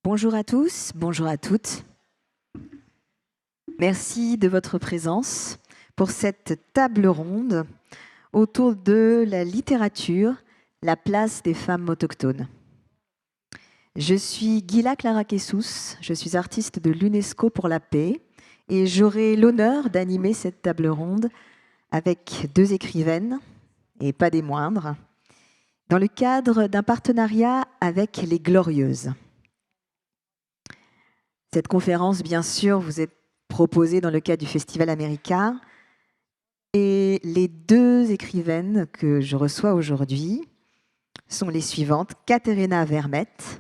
Bonjour à tous, bonjour à toutes. Merci de votre présence pour cette table ronde autour de la littérature, la place des femmes autochtones. Je suis Gila Clara Kessous, je suis artiste de l'UNESCO pour la paix et j'aurai l'honneur d'animer cette table ronde avec deux écrivaines, et pas des moindres, dans le cadre d'un partenariat avec les Glorieuses. Cette conférence, bien sûr, vous est proposée dans le cadre du Festival America. Et les deux écrivaines que je reçois aujourd'hui sont les suivantes. Caterina Vermette,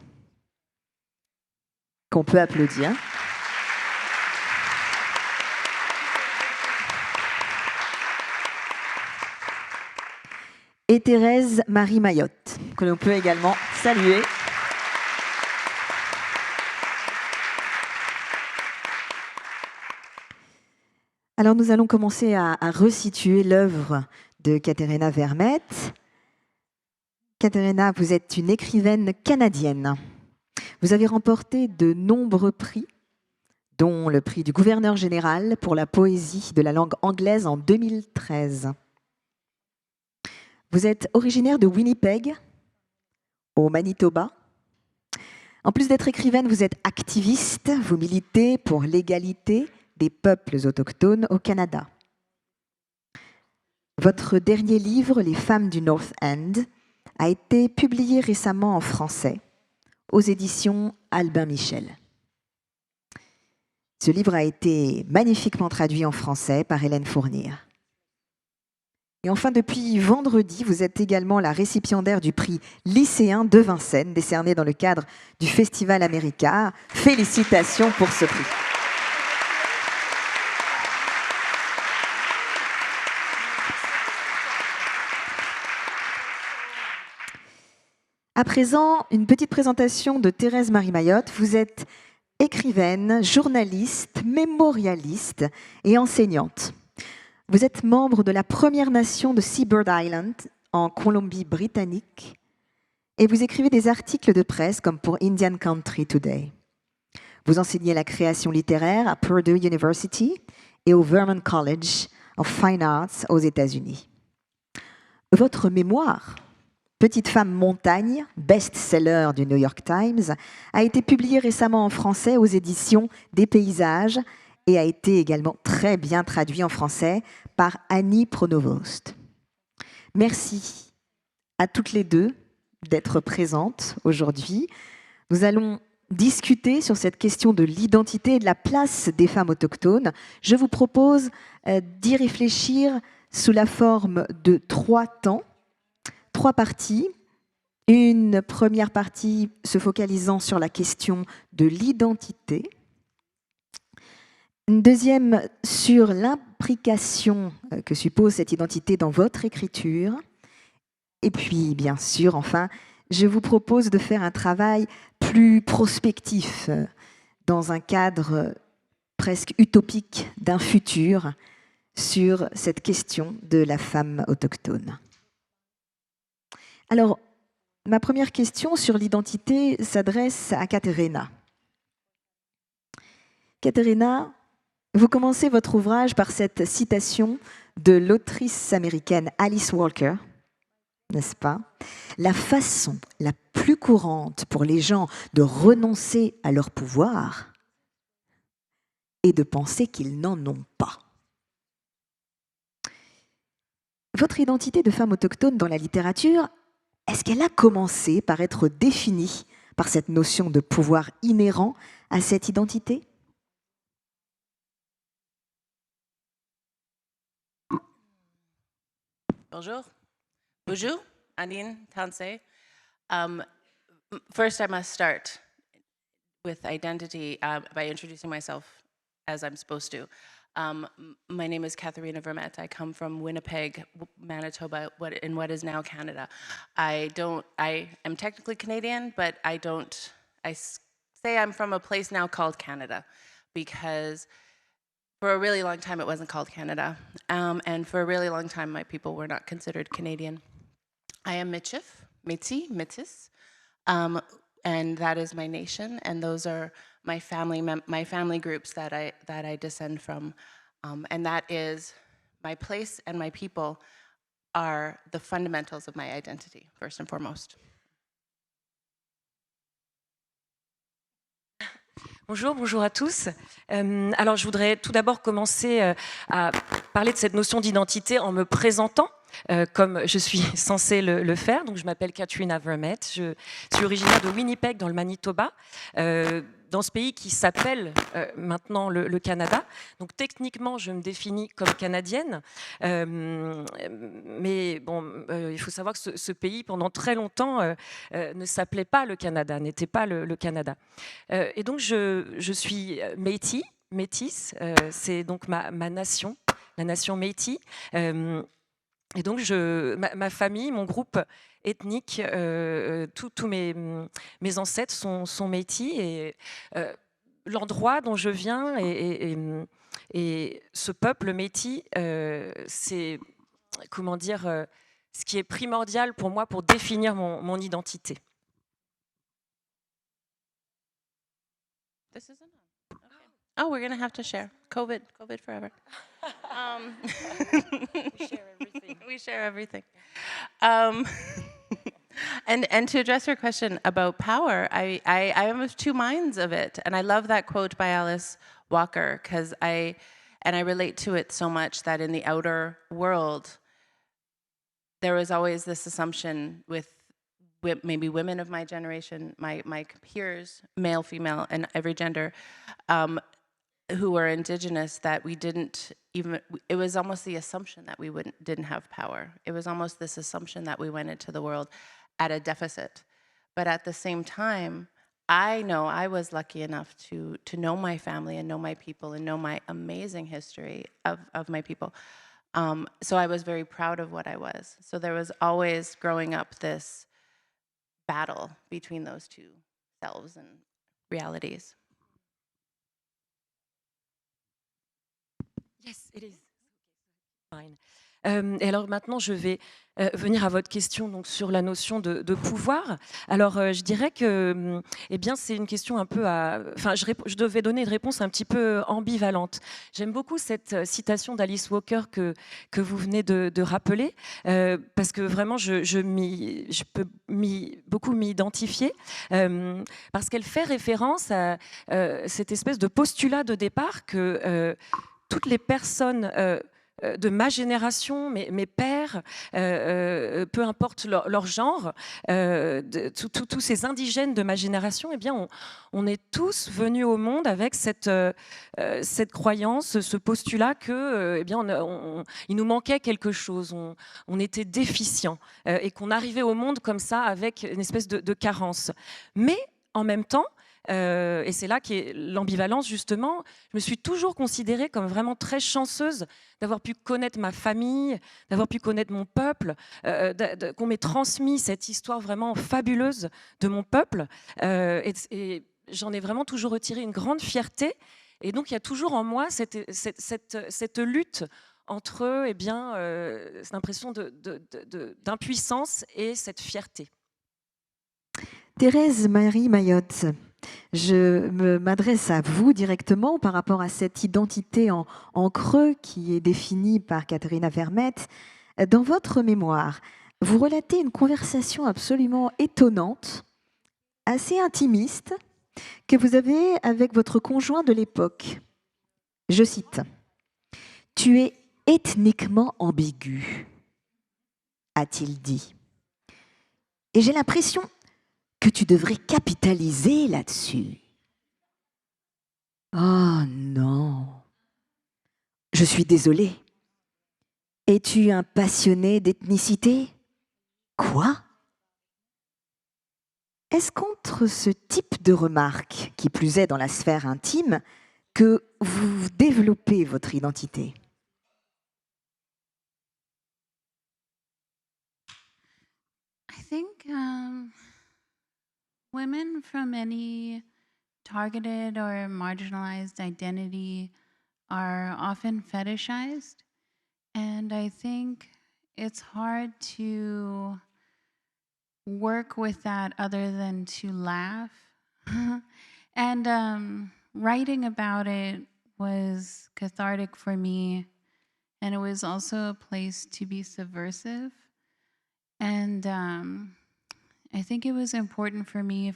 qu'on peut applaudir. Et Thérèse Marie Mayotte, que l'on peut également saluer. Alors nous allons commencer à resituer l'œuvre de Caterina Vermette. Caterina, vous êtes une écrivaine canadienne. Vous avez remporté de nombreux prix, dont le prix du gouverneur général pour la poésie de la langue anglaise en 2013. Vous êtes originaire de Winnipeg, au Manitoba. En plus d'être écrivaine, vous êtes activiste, vous militez pour l'égalité des peuples autochtones au Canada. Votre dernier livre, Les femmes du North End, a été publié récemment en français aux éditions Albin Michel. Ce livre a été magnifiquement traduit en français par Hélène Fournier. Et enfin, depuis vendredi, vous êtes également la récipiendaire du prix lycéen de Vincennes, décerné dans le cadre du Festival America. Félicitations pour ce prix. À présent, une petite présentation de Thérèse Marie Mayotte. Vous êtes écrivaine, journaliste, mémorialiste et enseignante. Vous êtes membre de la Première Nation de Seabird Island en Colombie-Britannique et vous écrivez des articles de presse comme pour Indian Country Today. Vous enseignez la création littéraire à Purdue University et au Vermont College of Fine Arts aux États-Unis. Votre mémoire, Petite femme montagne, best-seller du New York Times, a été publiée récemment en français aux éditions des Paysages et a été également très bien traduit en français par Annie Pronovost. Merci à toutes les deux d'être présentes aujourd'hui. Nous allons discuter sur cette question de l'identité et de la place des femmes autochtones. Je vous propose d'y réfléchir sous la forme de 3 temps. 3 parties. Une première partie se focalisant sur la question de l'identité. Une deuxième sur l'implication que suppose cette identité dans votre écriture. Et puis, bien sûr, enfin, je vous propose de faire un travail plus prospectif dans un cadre presque utopique d'un futur sur cette question de la femme autochtone. Alors, ma première question sur l'identité s'adresse à Caterina. Caterina, vous commencez votre ouvrage par cette citation de l'autrice américaine Alice Walker, n'est-ce pas? La façon la plus courante pour les gens de renoncer à leur pouvoir est de penser qu'ils n'en ont pas. Votre identité de femme autochtone dans la littérature, est-ce qu'elle a commencé par être définie par cette notion de pouvoir inhérent à cette identité? Bonjour. Bonjour, Andine Tansé. First, I must start with identity by introducing myself as I'm supposed to. My name is Katharina Vermette. I come from Winnipeg, Manitoba, in what is now Canada. I am technically Canadian, but I say I'm from a place now called Canada because for a really long time it wasn't called Canada. And for a really long time my people were not considered Canadian. I am Michif, Métis, and that is my nation, and those are my family groups that I descend from, and that is my place and my people are the fundamentals of my identity, first and foremost. Bonjour, bonjour à tous. Alors, je voudrais tout d'abord commencer à parler de cette notion d'identité en me présentant, comme je suis censée le faire. Donc, je m'appelle Catherine Vermette. Je suis originaire de Winnipeg, dans le Manitoba, dans ce pays qui s'appelle maintenant le Canada. Donc, techniquement, je me définis comme canadienne. Mais bon, il faut savoir que ce pays, pendant très longtemps, ne s'appelait pas le Canada, n'était pas le Canada. Et donc, je suis métisse, c'est donc ma nation, la nation Métis. Et donc, ma famille, mon groupe ethnique, tous mes ancêtres sont Métis. Et l'endroit dont je viens et ce peuple Métis, c'est, comment dire, ce qui est primordial pour moi pour définir mon identité. This isn't on. Okay. Oh, we're gonna have to share. COVID forever. We share everything. We share everything. And to address your question about power, I am of two minds of it, and I love that quote by Alice Walker because I relate to it so much that in the outer world, there was always this assumption with maybe women of my generation, my peers, male, female, and every gender, who were Indigenous, that we didn't even, it was almost the assumption that we didn't have power. It was almost this assumption that we went into the world at a deficit. But at the same time, I know I was lucky enough to know my family and know my people and know my amazing history of my people. So I was very proud of what I was. So there was always, growing up, this battle between those two selves and realities. Yes, it is. Fine. Et alors maintenant, je vais venir à votre question donc, sur la notion de pouvoir. Alors, je dirais que eh bien, c'est une question un peu Enfin, je devais donner une réponse un petit peu ambivalente. J'aime beaucoup cette citation d'Alice Walker que vous venez de rappeler, parce que vraiment, je peux beaucoup m'y identifier, parce qu'elle fait référence à cette espèce de postulat de départ que toutes les personnes de ma génération, mes pères, peu importe leur genre, tous ces indigènes de ma génération, eh bien, on est tous venus au monde avec cette croyance, ce postulat que, eh bien, il nous manquait quelque chose, on était déficient et qu'on arrivait au monde comme ça avec une espèce de carence. Mais en même temps, et c'est là qu'est l'ambivalence justement, je me suis toujours considérée comme vraiment très chanceuse d'avoir pu connaître ma famille, d'avoir pu connaître mon peuple, qu'on m'ait transmis cette histoire vraiment fabuleuse de mon peuple, et j'en ai vraiment toujours retiré une grande fierté. Et donc il y a toujours en moi cette lutte entre eh bien, cette impression d'impuissance et cette fierté. Thérèse Marie Mayotte, je m'adresse à vous directement par rapport à cette identité en creux qui est définie par Catherine Vermette. Dans votre mémoire, vous relatez une conversation absolument étonnante, assez intimiste, que vous avez avec votre conjoint de l'époque. Je cite, « Tu es ethniquement ambigu », a-t-il dit. Et j'ai l'impression que tu devrais capitaliser là-dessus. Oh non, je suis désolée. Es-tu un passionné d'ethnicité? Quoi? Est-ce qu'entre ce type de remarques, qui plus est dans la sphère intime, que vous développez votre identité? I think women from any targeted or marginalized identity are often fetishized. And I think it's hard to work with that other than to laugh. And writing about it was cathartic for me, and it was also a place to be subversive. And I think it was important for me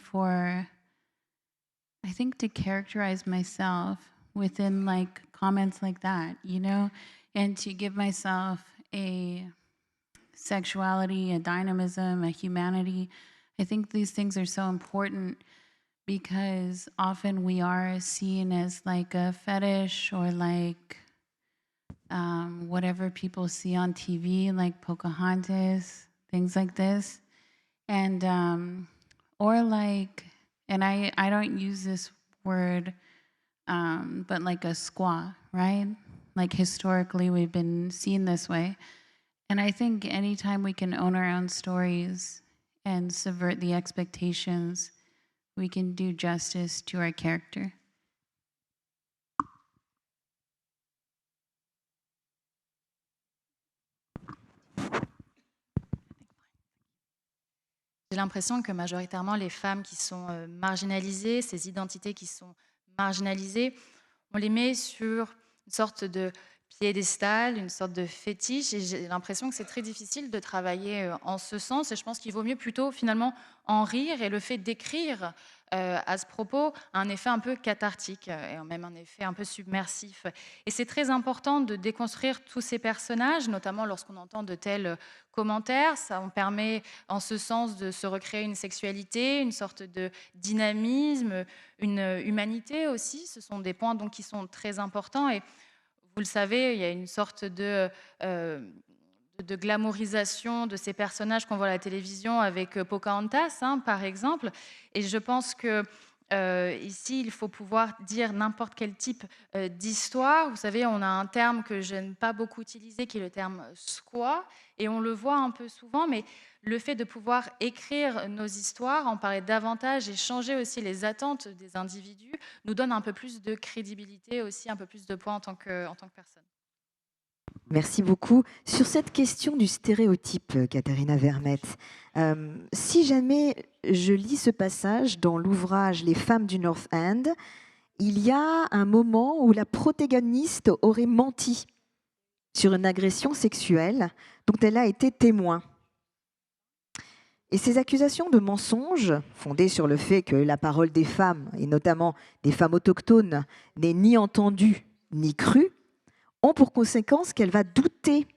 to characterize myself within like comments like that, you know, and to give myself a sexuality, a dynamism, a humanity. I think these things are so important because often we are seen as like a fetish or like whatever people see on TV, like Pocahontas, things like this. And or like, and I don't use this word, but like a squaw, right? Like historically, we've been seen this way. And I think anytime we can own our own stories and subvert the expectations, we can do justice to our character. J'ai l'impression que majoritairement les femmes qui sont marginalisées, ces identités qui sont marginalisées, on les met sur une sorte de piédestal, une sorte de fétiche, et j'ai l'impression que c'est très difficile de travailler en ce sens, et je pense qu'il vaut mieux plutôt finalement en rire, et le fait d'écrire à ce propos a un effet un peu cathartique, et même un effet un peu submersif. Et c'est très important de déconstruire tous ces personnages, notamment lorsqu'on entend de tels commentaires. Ça on permet en ce sens de se recréer une sexualité, une sorte de dynamisme, une humanité aussi. Ce sont des points donc, qui sont très importants, et vous le savez, il y a une sorte de glamourisation de ces personnages qu'on voit à la télévision avec Pocahontas, hein, par exemple. Et je pense que ici, il faut pouvoir dire n'importe quel type d'histoire. Vous savez, on a un terme que je n'aime pas beaucoup utiliser, qui est le terme squaw, et on le voit un peu souvent, mais le fait de pouvoir écrire nos histoires, en parler davantage et changer aussi les attentes des individus, nous donne un peu plus de crédibilité aussi, un peu plus de poids en tant que personne. Merci beaucoup. Sur cette question du stéréotype, Katharina Vermette, si jamais je lis ce passage dans l'ouvrage Les femmes du North End, il y a un moment où la protagoniste aurait menti sur une agression sexuelle dont elle a été témoin. Et ces accusations de mensonges, fondées sur le fait que la parole des femmes, et notamment des femmes autochtones, n'est ni entendue ni crue, ont pour conséquence qu'elle va douter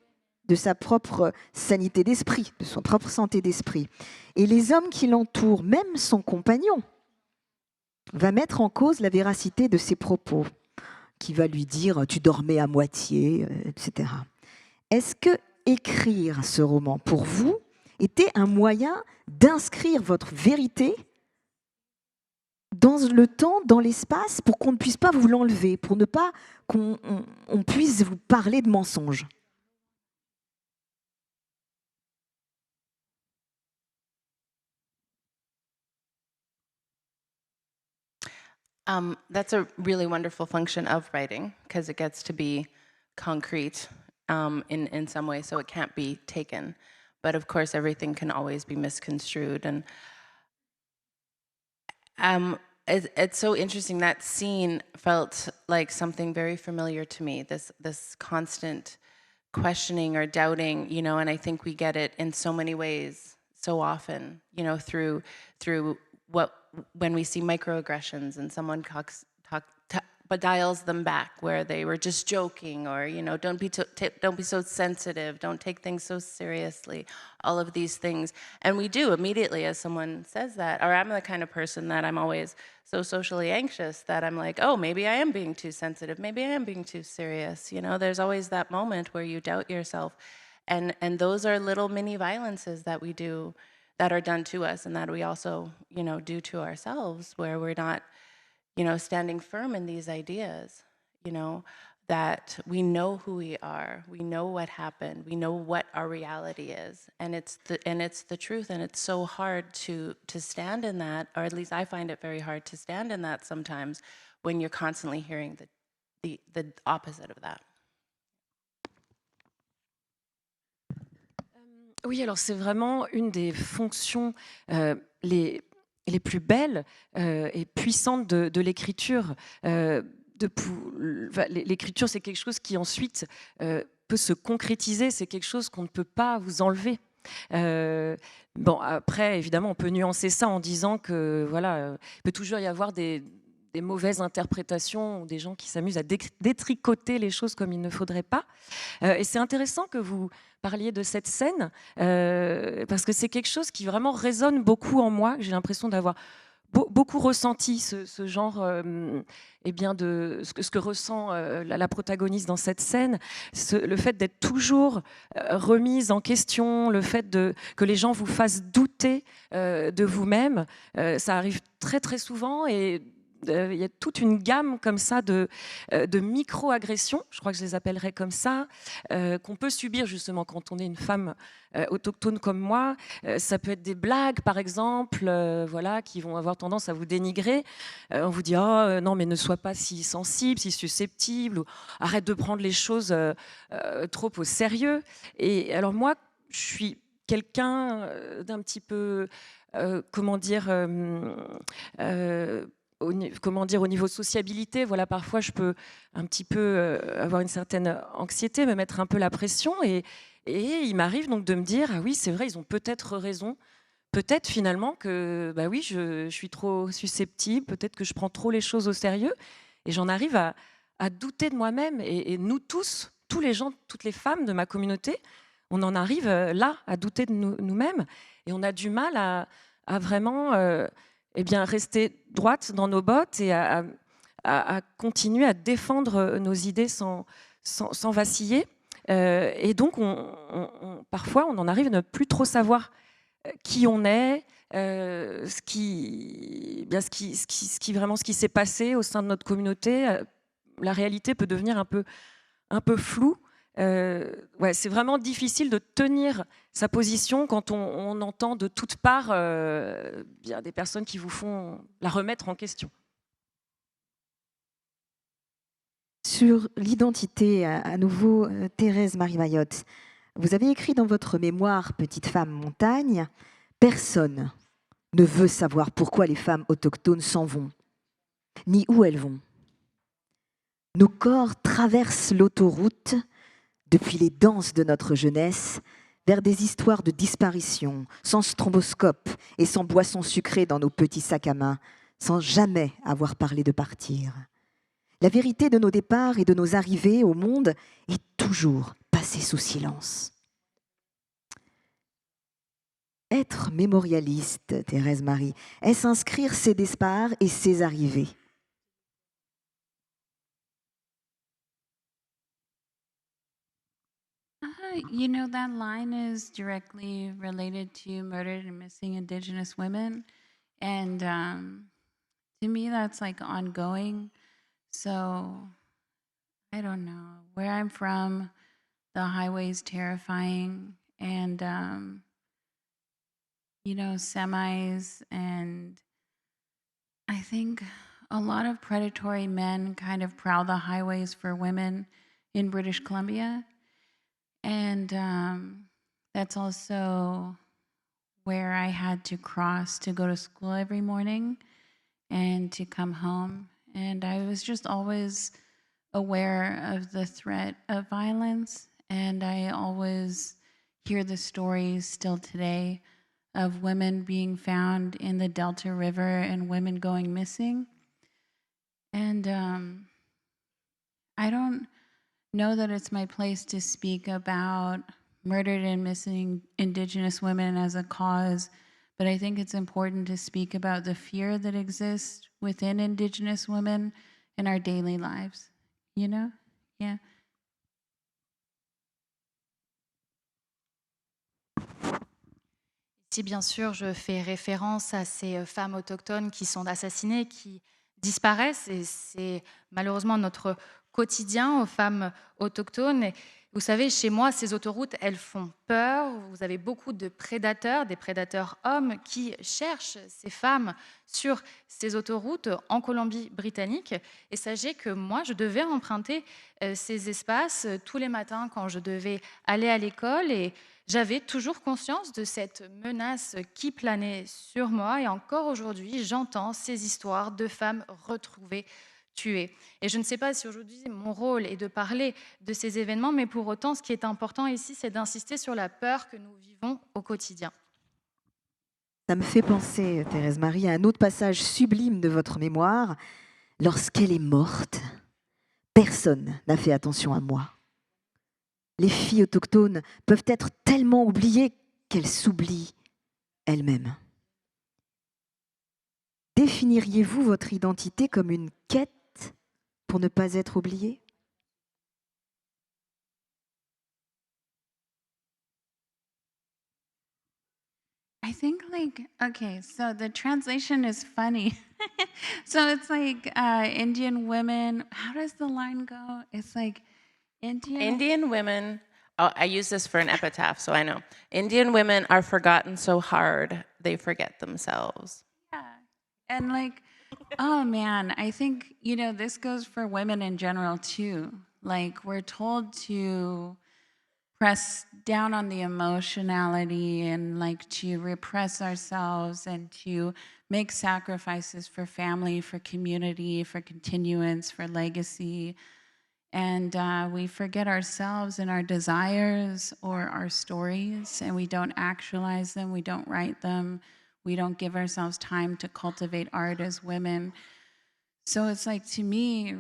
de sa propre sanité d'esprit, de son propre santé d'esprit. Et les hommes qui l'entourent, même son compagnon, va mettre en cause la véracité de ses propos, qui va lui dire « tu dormais à moitié », etc. Est-ce que écrire ce roman, pour vous, était un moyen d'inscrire votre vérité dans le temps, dans l'espace, pour qu'on ne puisse pas vous l'enlever, pour ne pas qu'on puisse vous parler de mensonges? That's a really wonderful function of writing, because it gets to be concrete in some way, so it can't be taken. But of course, everything can always be misconstrued. And it's so interesting. That scene felt like something very familiar to me, this constant questioning or doubting, you know, and I think we get it in so many ways so often, you know, through when we see microaggressions and someone but dials them back where they were just joking, or, you know, don't be so sensitive, don't take things so seriously, all of these things. And we do immediately as someone says that, or I'm the kind of person that I'm always so socially anxious that I'm like, oh, maybe I am being too sensitive, maybe I am being too serious. You know, there's always that moment where you doubt yourself. And those are little mini violences that we do, that are done to us, and that we also, you know, do to ourselves, where we're not, you know, standing firm in these ideas, you know, that we know who we are, we know what happened, we know what our reality is, and it's the truth, and it's so hard to stand in that, or at least I find it very hard to stand in that sometimes, when you're constantly hearing the opposite of that. Oui, alors c'est vraiment une des fonctions les plus belles et puissantes de l'écriture. L'écriture, c'est quelque chose qui ensuite peut se concrétiser, c'est quelque chose qu'on ne peut pas vous enlever. Bon, après, évidemment, on peut nuancer ça en disant que voilà, il peut toujours y avoir des mauvaises interprétations, ou des gens qui s'amusent à détricoter les choses comme il ne faudrait pas. Et c'est intéressant que vous parliez de cette scène, parce que c'est quelque chose qui vraiment résonne beaucoup en moi. J'ai l'impression d'avoir beaucoup ressenti ce genre eh bien de ce que ressent la protagoniste dans cette scène, le fait d'être toujours remise en question, le fait que les gens vous fassent douter de vous-même, ça arrive très très souvent et il y a toute une gamme comme ça de micro-agressions, je crois que je les appellerais comme ça, qu'on peut subir justement quand on est une femme autochtone comme moi. Ça peut être des blagues, par exemple, voilà, qui vont avoir tendance à vous dénigrer. On vous dit oh, non, mais ne sois pas si sensible, si susceptible, ou arrête de prendre les choses trop au sérieux. Et alors moi, je suis quelqu'un d'un petit peu, comment dire, au niveau sociabilité, voilà, parfois je peux un petit peu avoir une certaine anxiété, me mettre un peu la pression, et il m'arrive donc de me dire ah oui, c'est vrai, ils ont peut-être raison, peut-être finalement que bah oui, je suis trop susceptible, peut-être que je prends trop les choses au sérieux, et j'en arrive à douter de moi-même, et nous tous les gens, toutes les femmes de ma communauté, on en arrive là à douter de nous-mêmes, et on a du mal à vraiment eh bien, rester droite dans nos bottes et à continuer à défendre nos idées sans vaciller. Et donc, parfois, on en arrive à ne plus trop savoir qui on est, ce qui s'est passé au sein de notre communauté. La réalité peut devenir un peu floue. Ouais, c'est vraiment difficile de tenir sa position quand on entend de toutes parts bien des personnes qui vous font la remettre en question. Sur l'identité, à nouveau, Thérèse Marie Mayotte, vous avez écrit dans votre mémoire Petite femme montagne, personne ne veut savoir pourquoi les femmes autochtones s'en vont, ni où elles vont. Nos corps traversent l'autoroute depuis les danses de notre jeunesse vers des histoires de disparition, sans stromboscope et sans boisson sucrée dans nos petits sacs à main, sans jamais avoir parlé de partir. La vérité de nos départs et de nos arrivées au monde est toujours passée sous silence. Être mémorialiste, Thérèse Marie, est s'inscrire ses départs et ses arrivées. You know, that line is directly related to murdered and missing Indigenous women. And to me, that's like ongoing. So I don't know. Where I'm from, the highway's terrifying. And, you know, semis. And I think a lot of predatory men kind of prowl the highways for women in British Columbia. And that's also where I had to cross to go to school every morning and to come home. And I was just always aware of the threat of violence. And I always hear the stories still today of women being found in the Delta River and women going missing. And I don't know that it's my place to speak about murdered and missing Indigenous women as a cause, but I think it's important to speak about the fear that exists within Indigenous women in our daily lives, you know? Yeah. Ici, bien sûr, je fais référence à ces femmes autochtones qui sont assassinées, qui disparaissent, et c'est malheureusement notre quotidien aux femmes autochtones. Vous savez, chez moi, ces autoroutes, elles font peur. Vous avez beaucoup de prédateurs, des prédateurs hommes qui cherchent ces femmes sur ces autoroutes en Colombie-Britannique. Et sachez que moi, je devais emprunter ces espaces tous les matins quand je devais aller à l'école. Et j'avais toujours conscience de cette menace qui planait sur moi. Et encore aujourd'hui, j'entends ces histoires de femmes retrouvées tuées. Et je ne sais pas si aujourd'hui mon rôle est de parler de ces événements, mais pour autant, ce qui est important ici, c'est d'insister sur la peur que nous vivons au quotidien. Ça me fait penser, Thérèse Marie, à un autre passage sublime de votre mémoire. Lorsqu'elle est morte, personne n'a fait attention à moi. Les filles autochtones peuvent être tellement oubliées qu'elles s'oublient elles-mêmes. Définiriez-vous votre identité comme une quête pour ne pas être oubliée? I think okay, so the translation is funny. So it's like Indian women. How does the line go? It's like Indian women, oh, I use this for an epitaph, so I know. Indian women are forgotten so hard, they forget themselves. Yeah. And like, oh man, I think, this goes for women in general too. Like, we're told to press down on the emotionality and like to repress ourselves and to make sacrifices for family, for community, for continuance, for legacy. And we forget ourselves and our desires or our stories, and we don't actualize them, we don't write them, we don't give ourselves time to cultivate art as women. So it's like, to me,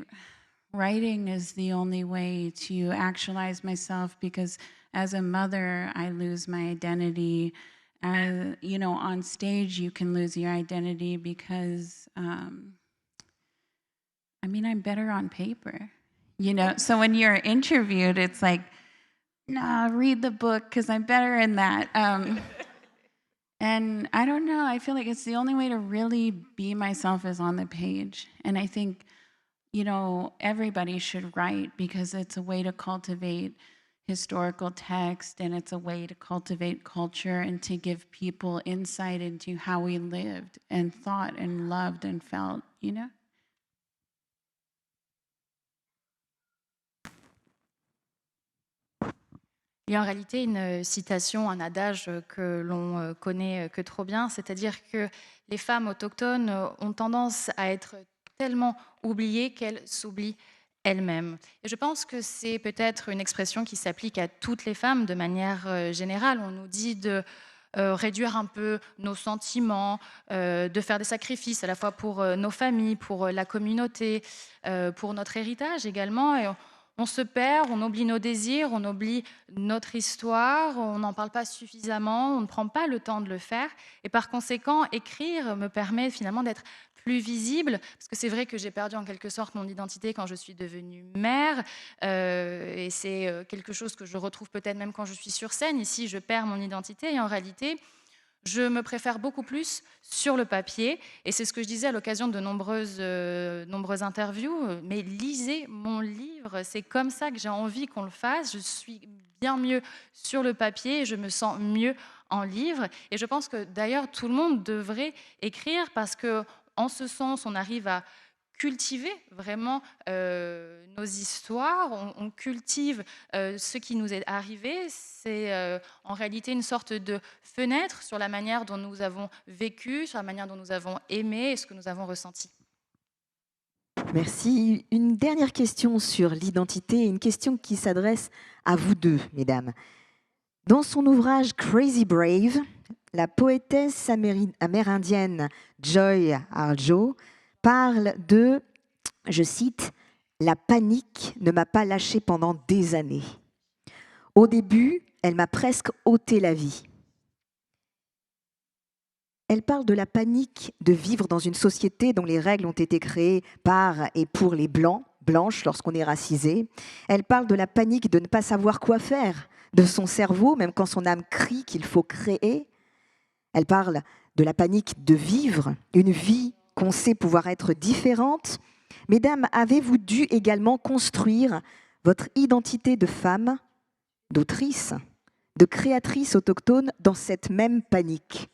writing is the only way to actualize myself, because as a mother, I lose my identity. On stage, you can lose your identity because, I'm better on paper. So when you're interviewed, it's like, nah, read the book because I'm better in that. And I don't know, I feel like it's the only way to really be myself is on the page. And I think, everybody should write because it's a way to cultivate historical text, and it's a way to cultivate culture and to give people insight into how we lived and thought and loved and felt, Il y a en réalité une citation, un adage que l'on connaît que trop bien, c'est-à-dire que les femmes autochtones ont tendance à être tellement oubliées qu'elles s'oublient elles-mêmes. Et je pense que c'est peut-être une expression qui s'applique à toutes les femmes de manière générale. On nous dit de réduire un peu nos sentiments, de faire des sacrifices à la fois pour nos familles, pour la communauté, pour notre héritage également. Et on se perd, on oublie nos désirs, on oublie notre histoire, on n'en parle pas suffisamment, on ne prend pas le temps de le faire. Et par conséquent, écrire me permet finalement d'être plus visible, parce que c'est vrai que j'ai perdu en quelque sorte mon identité quand je suis devenue mère, et c'est quelque chose que je retrouve peut-être même quand je suis sur scène. Ici, je perds mon identité, et en réalité, je me préfère beaucoup plus sur le papier, et c'est ce que je disais à l'occasion de nombreuses interviews, mais lisez mon livre, c'est comme ça que j'ai envie qu'on le fasse, je suis bien mieux sur le papier, et je me sens mieux en livre, et je pense que d'ailleurs tout le monde devrait écrire, parce que en ce sens, on arrive à cultiver vraiment nos histoires, on cultive ce qui nous est arrivé. C'est en réalité une sorte de fenêtre sur la manière dont nous avons vécu, sur la manière dont nous avons aimé et ce que nous avons ressenti. Merci. Une dernière question sur l'identité, une question qui s'adresse à vous deux, mesdames. Dans son ouvrage Crazy Brave, la poétesse amérindienne Joy Harjo parle de, je cite, « La panique ne m'a pas lâchée pendant des années. Au début, elle m'a presque ôté la vie. » Elle parle de la panique de vivre dans une société dont les règles ont été créées par et pour les blanches lorsqu'on est racisé. Elle parle de la panique de ne pas savoir quoi faire de son cerveau, même quand son âme crie qu'il faut créer. Elle parle de la panique de vivre une vie qu'on sait pouvoir être différente. Mesdames, avez-vous dû également construire votre identité de femme d'autrices, de créatrices autochtones dans cette même panique.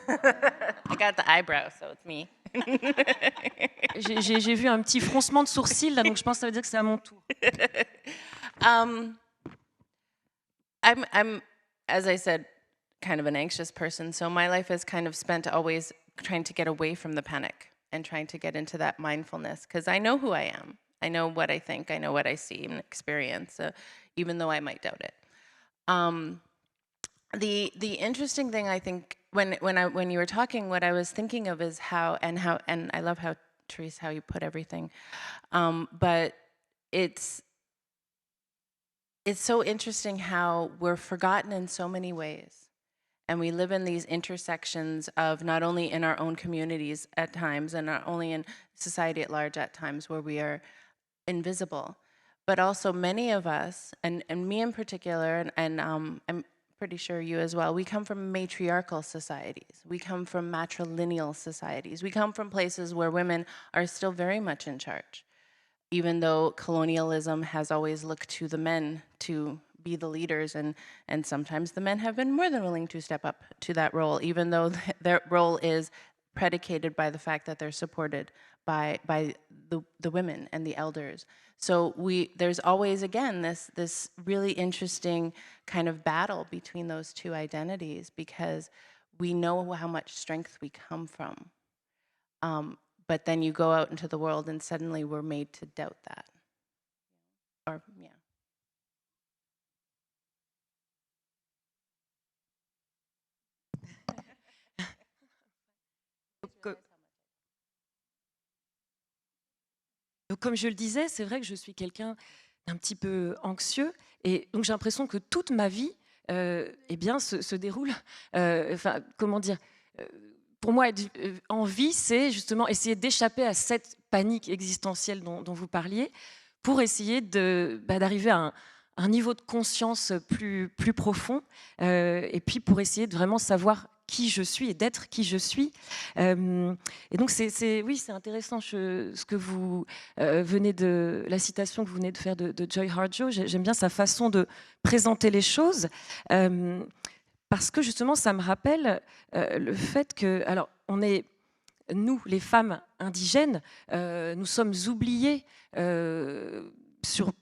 I got the eyebrow, so it's me. J'ai vu un petit froncement de sourcils, là, donc je pense que ça veut dire que c'est à mon tour. I'm, as I said, kind of an anxious person. So my life is kind of spent always trying to get away from the panic and trying to get into that mindfulness, because I know who I am. I know what I think. I know what I see and experience, even though I might doubt it. The interesting thing, I think, when you were talking, what I was thinking of is how I love how, Therese, how you put everything, but it's so interesting how we're forgotten in so many ways, and we live in these intersections of not only in our own communities at times, and not only in society at large at times, where we are invisible, but also many of us, and me in particular, and I'm pretty sure you as well, we come from matriarchal societies. We come from matrilineal societies. We come from places where women are still very much in charge, even though colonialism has always looked to the men to be the leaders, and sometimes the men have been more than willing to step up to that role, even though their role is predicated by the fact that they're supported by the women and the elders. So there's always, again, this really interesting kind of battle between those two identities, because we know how much strength we come from. But then you go out into the world and suddenly we're made to doubt that. Or, yeah. Donc, comme je le disais, c'est vrai que je suis quelqu'un d'un petit peu anxieux, et donc j'ai l'impression que toute ma vie eh bien, se déroule, comment dire, pour moi, être en vie, c'est justement essayer d'échapper à cette panique existentielle dont vous parliez, pour essayer d'arriver à un niveau de conscience plus profond, et puis pour essayer de vraiment savoir qui je suis et d'être qui je suis. Et donc, oui, c'est intéressant ce que vous venez de, la citation que vous venez de faire de Joy Harjo. J'aime bien sa façon de présenter les choses, parce que justement, ça me rappelle le fait que, alors, nous, les femmes indigènes, nous sommes oubliées sur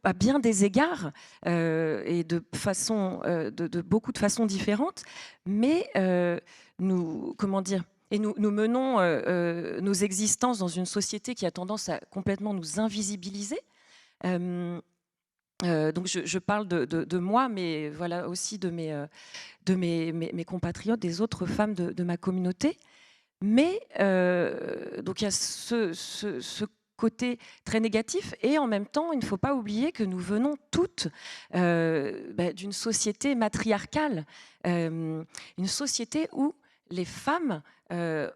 à bien des égards, et de beaucoup de façons différentes, mais nous menons nos existences dans une société qui a tendance à complètement nous invisibiliser. Donc je parle de moi, mais voilà aussi de mes compatriotes, des autres femmes de ma communauté. Mais donc il y a ce côté très négatif, et en même temps, il ne faut pas oublier que nous venons toutes d'une société matriarcale, une société où les femmes ont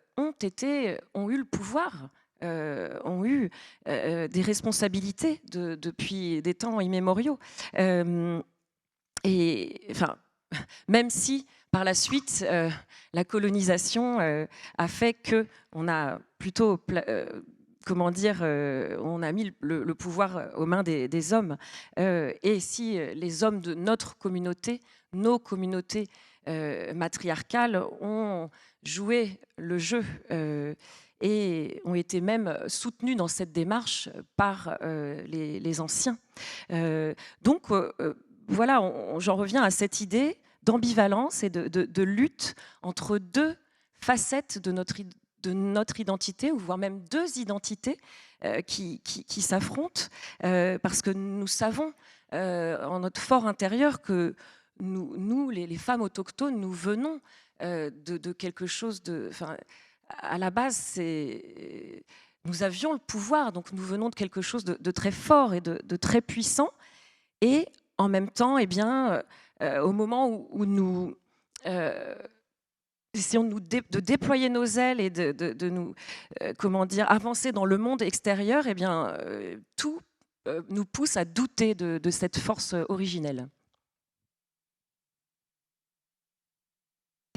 eu le pouvoir, ont eu des responsabilités depuis des temps immémoriaux. Et enfin, même si par la suite, la colonisation a fait qu'on a plutôt, on a mis le pouvoir aux mains des hommes. Et si les hommes de notre communauté, nos communautés matriarcales, ont joué le jeu et ont été même soutenus dans cette démarche par les anciens. Donc, voilà, j'en reviens à cette idée d'ambivalence et de lutte entre deux facettes de notre identité, ou voire même deux identités qui s'affrontent, parce que nous savons en notre fort intérieur que nous les femmes autochtones, nous venons de quelque chose de... À la base, nous avions le pouvoir, donc nous venons de quelque chose de très fort et de très puissant, et en même temps, eh bien, au moment où nous essayons de déployer nos ailes et de nous avancer dans le monde extérieur, eh bien, tout nous pousse à douter de cette force originelle.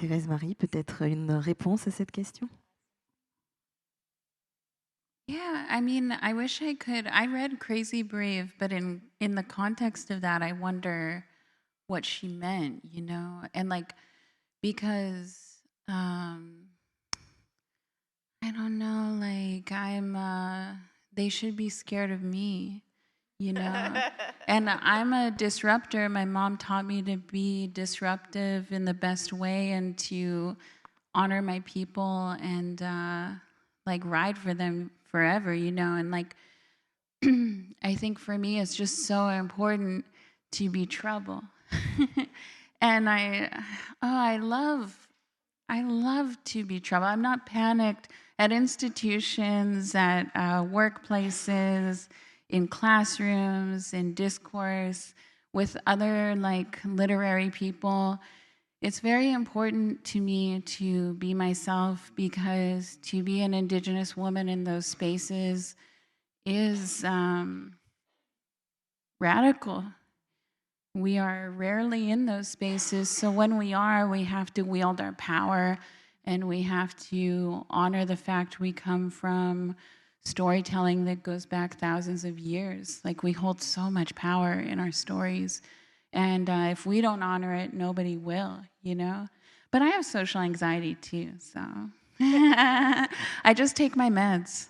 Thérèse Marie, peut-être une réponse à cette question? Yeah, I mean, I wish I could. I read Crazy Brave, but in the context of that, I wonder what she meant, you know? And like because I don't know, like they should be scared of me, you know? And I'm a disruptor. My mom taught me to be disruptive in the best way and to honor my people and like ride for them forever, you know? And like I think for me it's just so important to be trouble. And I love to be trouble. I'm not panicked at institutions, at workplaces, in classrooms, in discourse, with other like literary people. It's very important to me to be myself because to be an Indigenous woman in those spaces is radical. We are rarely in those spaces, so when we are, we have to wield our power and we have to honor the fact we come from storytelling that goes back thousands of years. Like, we hold so much power in our stories, and if we don't honor it, nobody will, you know? But I have social anxiety too, so I just take my meds.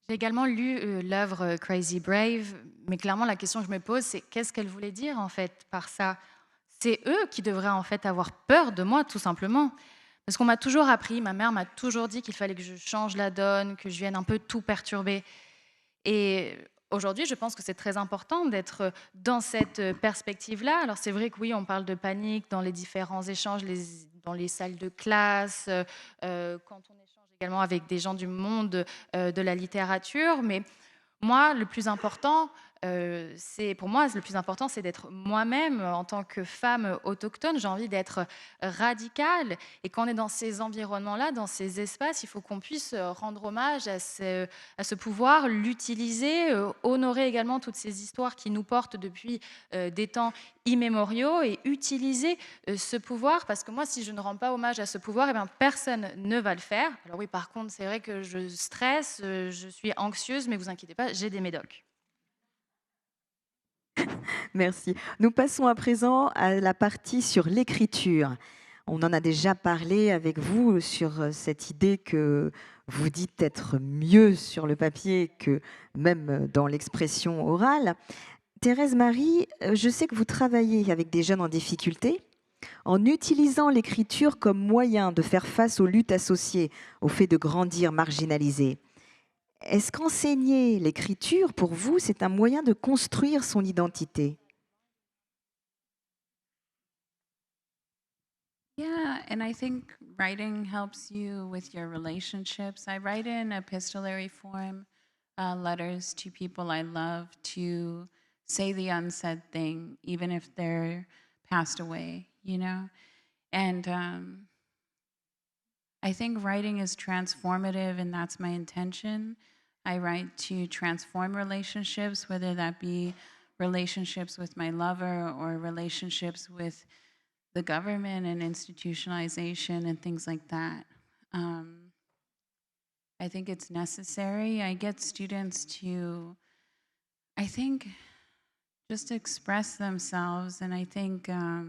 J'ai également lu l'œuvre Crazy Brave, mais clairement la question que je me pose, c'est qu'est-ce qu'elle voulait dire en fait par ça? C'est eux qui devraient en fait avoir peur de moi, tout simplement. Parce qu'on m'a toujours appris, ma mère m'a toujours dit qu'il fallait que je change la donne, que je vienne un peu tout perturber. Et aujourd'hui, je pense que c'est très important d'être dans cette perspective-là. Alors c'est vrai que oui, on parle de panique dans les différents échanges, dans les salles de classe, quand on échange également avec des gens du monde de la littérature. Mais moi, le plus important, c'est d'être moi-même en tant que femme autochtone. J'ai envie d'être radicale. Et quand on est dans ces environnements-là, dans ces espaces, il faut qu'on puisse rendre hommage à ce pouvoir, l'utiliser, honorer également toutes ces histoires qui nous portent depuis des temps immémoriaux et utiliser ce pouvoir. Parce que moi, si je ne rends pas hommage à ce pouvoir, eh bien, personne ne va le faire. Alors oui, par contre, c'est vrai que je stresse, je suis anxieuse, mais vous inquiétez pas, j'ai des médocs. Merci. Nous passons à présent à la partie sur l'écriture. On en a déjà parlé avec vous sur cette idée que vous dites être mieux sur le papier que même dans l'expression orale. Thérèse Marie, je sais que vous travaillez avec des jeunes en difficulté en utilisant l'écriture comme moyen de faire face aux luttes associées au fait de grandir marginalisé. Est-ce qu'enseigner l'écriture, pour vous, c'est un moyen de construire son identité? Yeah, and I think writing helps you with your relationships. I write in epistolary form, letters to people I love to say the unsaid thing, even if they're passed away, you know? And I think writing is transformative, and that's my intention. I write to transform relationships, whether that be relationships with my lover or relationships with the government and institutionalization and things like that. I think it's necessary. I get students to, I think, just express themselves, and I think, no,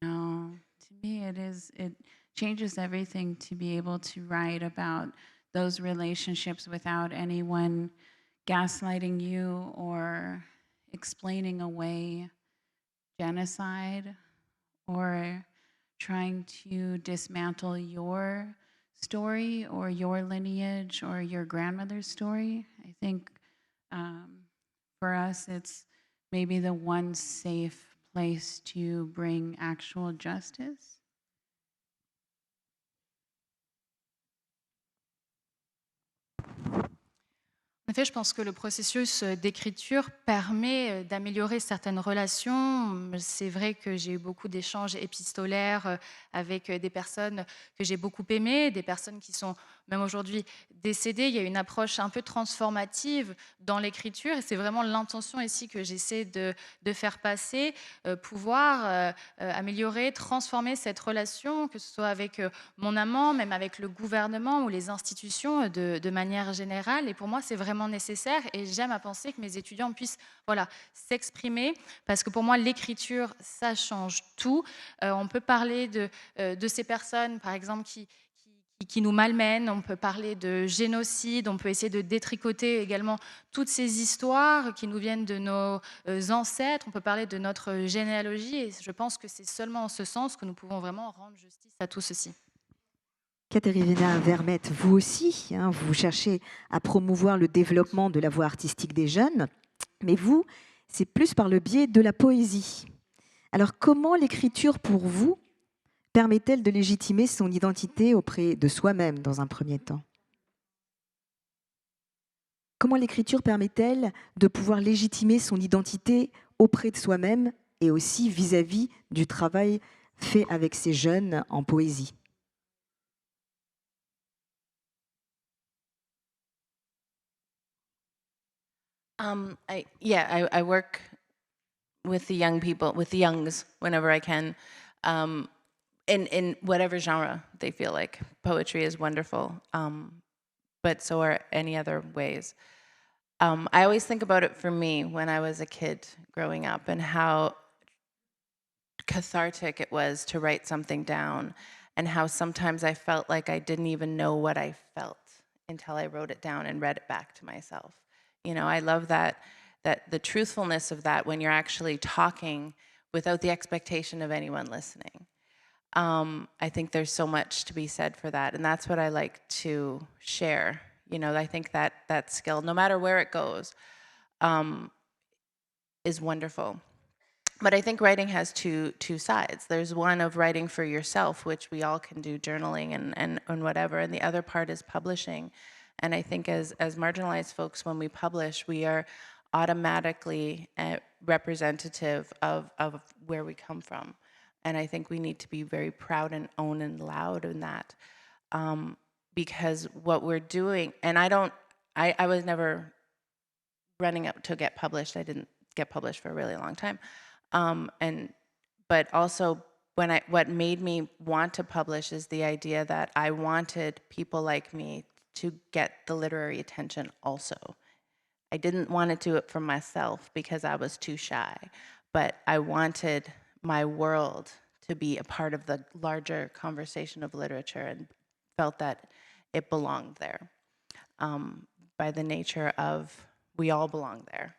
to me it changes everything to be able to write about those relationships without anyone gaslighting you or explaining away genocide or trying to dismantle your story or your lineage or your grandmother's story. I think for us, it's maybe the one safe place to bring actual justice. En effet, je pense que le processus d'écriture permet d'améliorer certaines relations. C'est vrai que j'ai eu beaucoup d'échanges épistolaires avec des personnes que j'ai beaucoup aimées, des personnes qui sont même aujourd'hui décédées. Il y a une approche un peu transformative dans l'écriture et c'est vraiment l'intention ici que j'essaie de faire passer, pouvoir améliorer, transformer cette relation, que ce soit avec mon amant, même avec le gouvernement ou les institutions de manière générale. Et pour moi, c'est vraiment nécessaire et j'aime à penser que mes étudiants puissent s'exprimer parce que pour moi, l'écriture, ça change tout. On peut parler de ces personnes, par exemple, qui nous malmènent, on peut parler de génocide, on peut essayer de détricoter également toutes ces histoires qui nous viennent de nos ancêtres, on peut parler de notre généalogie et je pense que c'est seulement en ce sens que nous pouvons vraiment rendre justice à tout ceci. Katerina Vermette, vous aussi, vous cherchez à promouvoir le développement de la voix artistique des jeunes, mais vous, c'est plus par le biais de la poésie. Alors comment l'écriture pour vous permet-elle de légitimer son identité auprès de soi-même dans un premier temps? Comment l'écriture permet-elle de pouvoir légitimer son identité auprès de soi-même et aussi vis-à-vis du travail fait avec ces jeunes en poésie? I work with the young people, with the youngs, whenever I can, in whatever genre they feel like. Poetry is wonderful, but so are any other ways. I always think about it for me when I was a kid growing up and how cathartic it was to write something down and how sometimes I felt like I didn't even know what I felt until I wrote it down and read it back to myself. You know, I love that the truthfulness of that when you're actually talking without the expectation of anyone listening. I think there's so much to be said for that, and that's what I like to share. You know, I think that skill, no matter where it goes, is wonderful. But I think writing has two sides. There's one of writing for yourself, which we all can do, journaling and whatever, and the other part is publishing. And I think as marginalized folks, when we publish, we are automatically representative of where we come from. And I think we need to be very proud and own and loud in that. Because what we're doing, and I was never running up to get published. I didn't get published for a really long time. But also what made me want to publish is the idea that I wanted people like me to get the literary attention also. I didn't want to do it for myself because I was too shy, but I wanted my world to be a part of the larger conversation of literature and felt that it belonged there by the nature of we all belong there.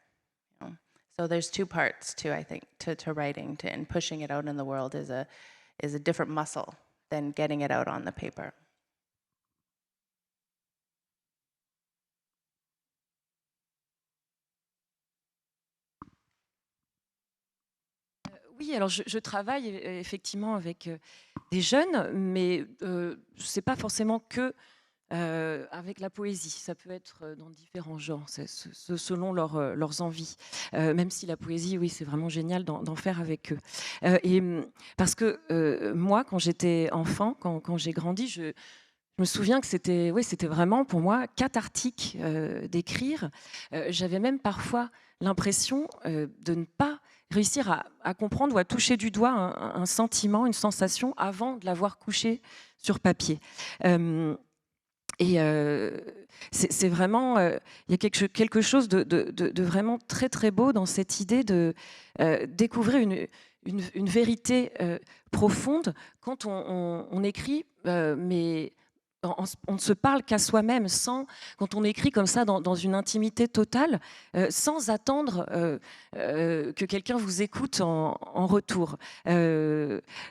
You know? So there's two parts to, I think, to writing, and pushing it out in the world is a different muscle than getting it out on the paper. Oui, alors je travaille effectivement avec des jeunes, mais c'est pas forcément que avec la poésie. Ça peut être dans différents genres, selon leurs envies. Même si la poésie, oui, c'est vraiment génial d'en faire avec eux. Parce que moi, quand j'étais enfant, quand j'ai grandi, je me souviens que c'était vraiment pour moi cathartique d'écrire. J'avais même parfois l'impression de ne pas réussir à comprendre ou à toucher du doigt un sentiment, une sensation avant de l'avoir couché sur papier. C'est vraiment, il y a quelque chose de vraiment très très beau dans cette idée de découvrir une vérité profonde quand on écrit, mais on ne se parle qu'à soi-même, quand on écrit comme ça dans une intimité totale, sans attendre que quelqu'un vous écoute en retour,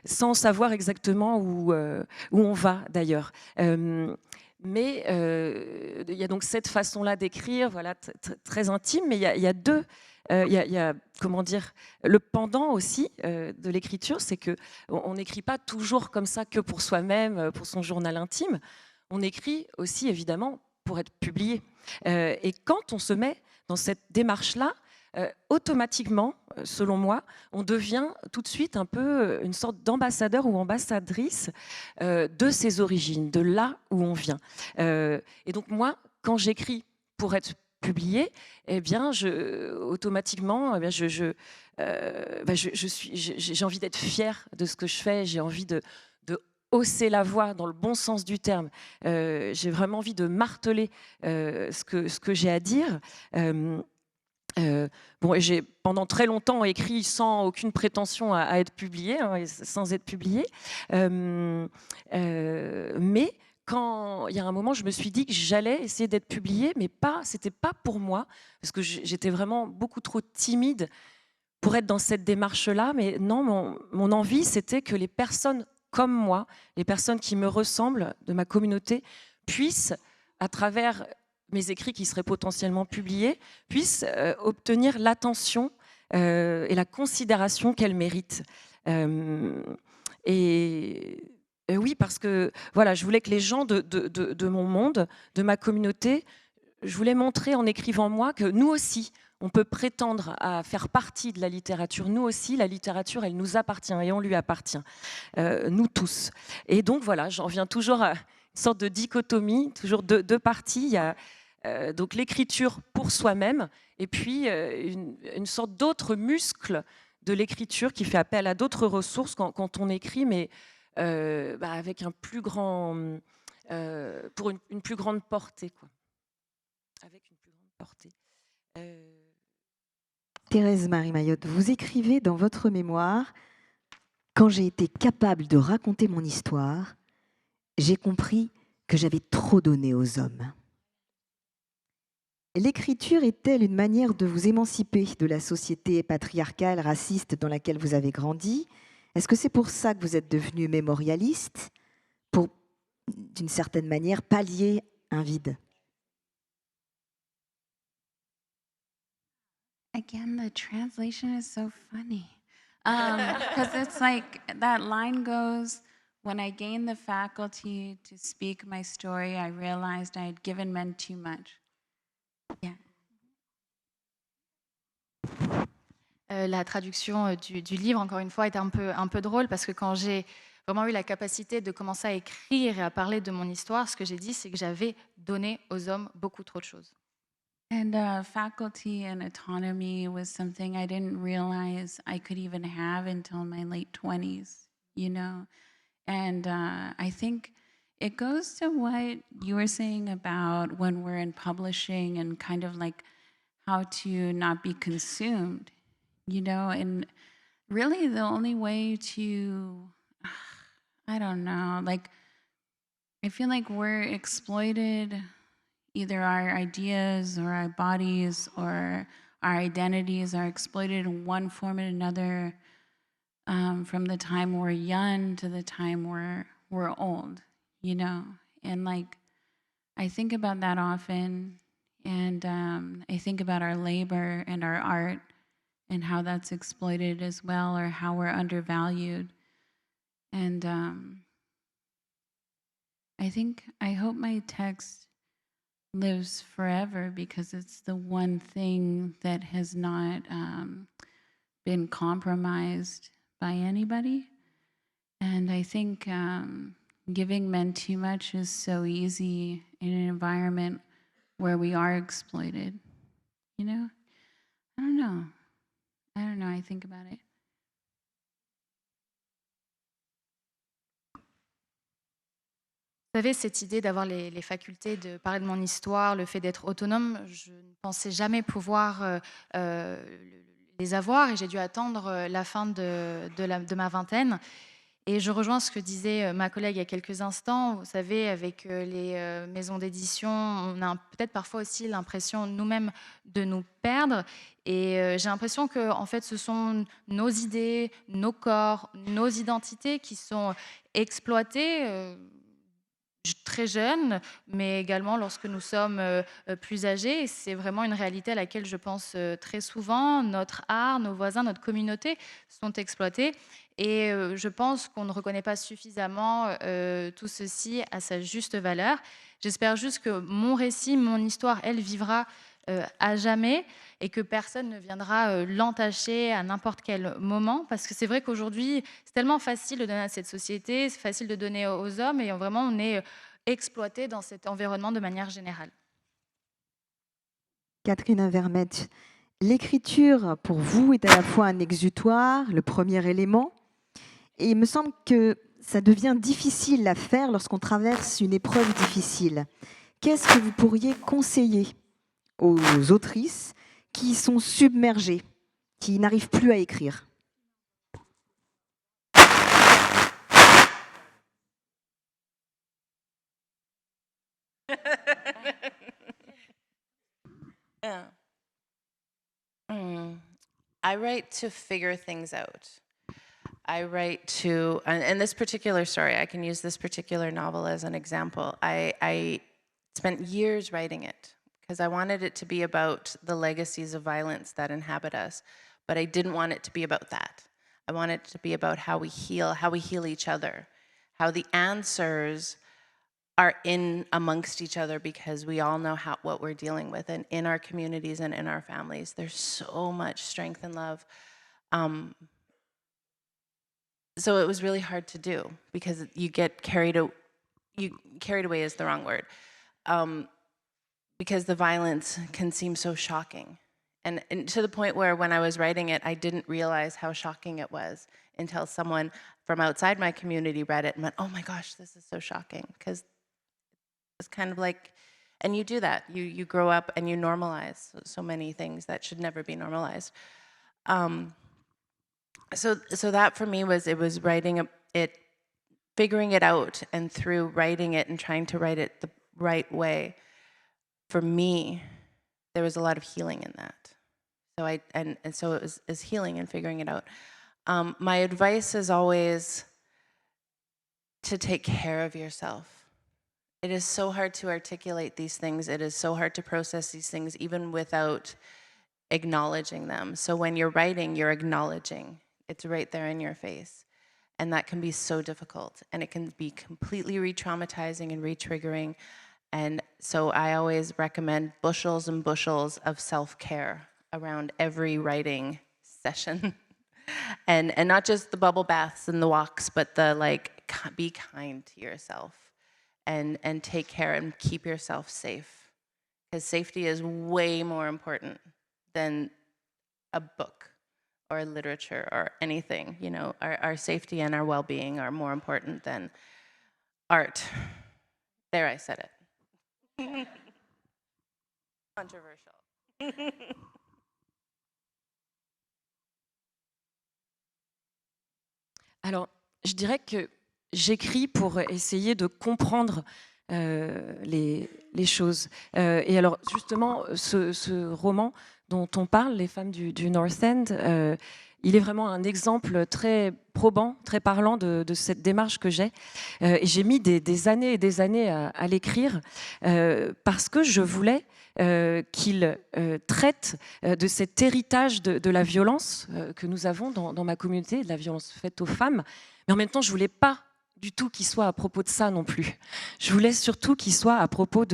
sans savoir exactement où on va d'ailleurs. Mais il y a donc cette façon-là d'écrire, voilà, très intime, mais il y a deux. Il y a, comment dire, le pendant aussi de l'écriture, c'est qu'on n'écrit pas toujours comme ça que pour soi-même, pour son journal intime. On écrit aussi évidemment pour être publié. Et quand on se met dans cette démarche-là, automatiquement, selon moi, on devient tout de suite un peu une sorte d'ambassadeur ou ambassadrice de ses origines, de là où on vient. Et donc moi, quand j'écris pour être publié, eh bien, automatiquement, eh bien, j'ai envie d'être fière de ce que je fais, j'ai envie de hausser la voix dans le bon sens du terme. J'ai vraiment envie de marteler ce que j'ai à dire. J'ai pendant très longtemps écrit sans aucune prétention à être publié, hein, sans être publié. Mais quand il y a un moment, je me suis dit que j'allais essayer d'être publiée, mais c'était pas pour moi, parce que j'étais vraiment beaucoup trop timide pour être dans cette démarche-là. Mais non, mon envie, c'était que les personnes comme moi, les personnes qui me ressemblent de ma communauté, puissent, à travers mes écrits qui seraient potentiellement publiés, puissent obtenir l'attention et la considération qu'elles méritent. Et oui, parce que voilà, je voulais que les gens de mon monde, de ma communauté, je voulais montrer en écrivant moi que nous aussi, on peut prétendre à faire partie de la littérature. Nous aussi, la littérature, elle nous appartient et on lui appartient, nous tous. Et donc voilà, j'en viens toujours à une sorte de dichotomie, toujours deux parties. Il y a donc l'écriture pour soi-même et puis une sorte d'autre muscle de l'écriture qui fait appel à d'autres ressources quand on écrit, mais avec un plus grand, pour une plus grande portée, quoi. Avec une plus grande portée. Thérèse Marie-Mayotte, vous écrivez dans votre mémoire « Quand j'ai été capable de raconter mon histoire, j'ai compris que j'avais trop donné aux hommes. » L'écriture est-elle une manière de vous émanciper de la société patriarcale, raciste dans laquelle vous avez grandi? Est-ce que c'est pour ça que vous êtes devenu mémorialiste, pour, d'une certaine manière, pallier un vide? Again, the translation is so funny. Because it's like that line goes, when I gained the faculty to speak my story, I realized I had given men too much. Yeah. La traduction du livre, encore une fois, est un peu drôle parce que quand j'ai vraiment eu la capacité de commencer à écrire et à parler de mon histoire, ce que j'ai dit, c'est que j'avais donné aux hommes beaucoup trop de choses. And faculty and autonomy was something I didn't realize I could even have until my late 20s, you know? And I think it goes to what you were saying about when we're in publishing and kind of like how to not be consumed, you know? And really the only way to, I don't know, like, I feel like we're exploited, either our ideas or our bodies or our identities are exploited in one form or another, from the time we're young to the time we're old, you know? And like, I think about that often, and I think about our labor and our art and how that's exploited as well, or how we're undervalued. And I hope my text lives forever because it's the one thing that has not been compromised by anybody. And I think giving men too much is so easy in an environment where we are exploited, you know? I don't know, I think about it. Vous savez, cette idée d'avoir les facultés de parler de mon histoire, le fait d'être autonome, je ne pensais jamais pouvoir les avoir et j'ai dû attendre la fin de ma vingtaine. Et je rejoins ce que disait ma collègue il y a quelques instants. Vous savez, avec les maisons d'édition, on a peut-être parfois aussi l'impression nous-mêmes de nous perdre. Et j'ai l'impression que en fait, ce sont nos idées, nos corps, nos identités qui sont exploités très jeunes, mais également lorsque nous sommes plus âgés. C'est vraiment une réalité à laquelle je pense très souvent. Notre art, nos voisins, notre communauté sont exploités. Et je pense qu'on ne reconnaît pas suffisamment tout ceci à sa juste valeur. J'espère juste que mon récit, mon histoire, elle vivra à jamais et que personne ne viendra l'entacher à n'importe quel moment. Parce que c'est vrai qu'aujourd'hui, c'est tellement facile de donner à cette société, c'est facile de donner aux hommes et vraiment on est exploité dans cet environnement de manière générale. Catherine Vermette, l'écriture pour vous est à la fois un exutoire, le premier élément, et il me semble que ça devient difficile à faire lorsqu'on traverse une épreuve difficile. Qu'est-ce que vous pourriez conseiller aux autrices qui sont submergées, qui n'arrivent plus à écrire? Yeah. I write to figure things out. I write to, and this particular story, I can use this particular novel as an example. I spent years writing it because I wanted it to be about the legacies of violence that inhabit us, but I didn't want it to be about that. I wanted it to be about how we heal each other, how the answers are in amongst each other because we all know what we're dealing with, and in our communities and in our families, there's so much strength and love. So it was really hard to do because you get carried away is the wrong word, because the violence can seem so shocking. And to the point where when I was writing it, I didn't realize how shocking it was until someone from outside my community read it and went, oh my gosh, this is so shocking. Because it's kind of like, and you do that. You grow up and you normalize so many things that should never be normalized. So that for me was writing it, figuring it out, and through writing it and trying to write it the right way, for me, there was a lot of healing in that. So it was healing and figuring it out. My advice is always to take care of yourself. It is so hard to articulate these things. It is so hard to process these things even without acknowledging them. So when you're writing, you're acknowledging. It's right there in your face. And that can be so difficult. And it can be completely re-traumatizing and re-triggering. And so I always recommend bushels and bushels of self-care around every writing session. and not just the bubble baths and the walks, but the be kind to yourself and take care and keep yourself safe. Because safety is way more important than a book or literature or anything. You know, our safety and our well-being are more important than art. There, I said it. Controversial. Alors, je dirais que j'écris pour essayer de comprendre les choses. Et alors, justement, ce roman dont on parle, Les femmes du North End, il est vraiment un exemple très probant, très parlant de cette démarche que j'ai. Et j'ai mis des années et des années à l'écrire parce que je voulais qu'il traite de cet héritage de la violence que nous avons dans ma communauté, de la violence faite aux femmes. Mais en même temps, je ne voulais pas du tout qu'il soit à propos de ça non plus. Je voulais surtout qu'il soit à propos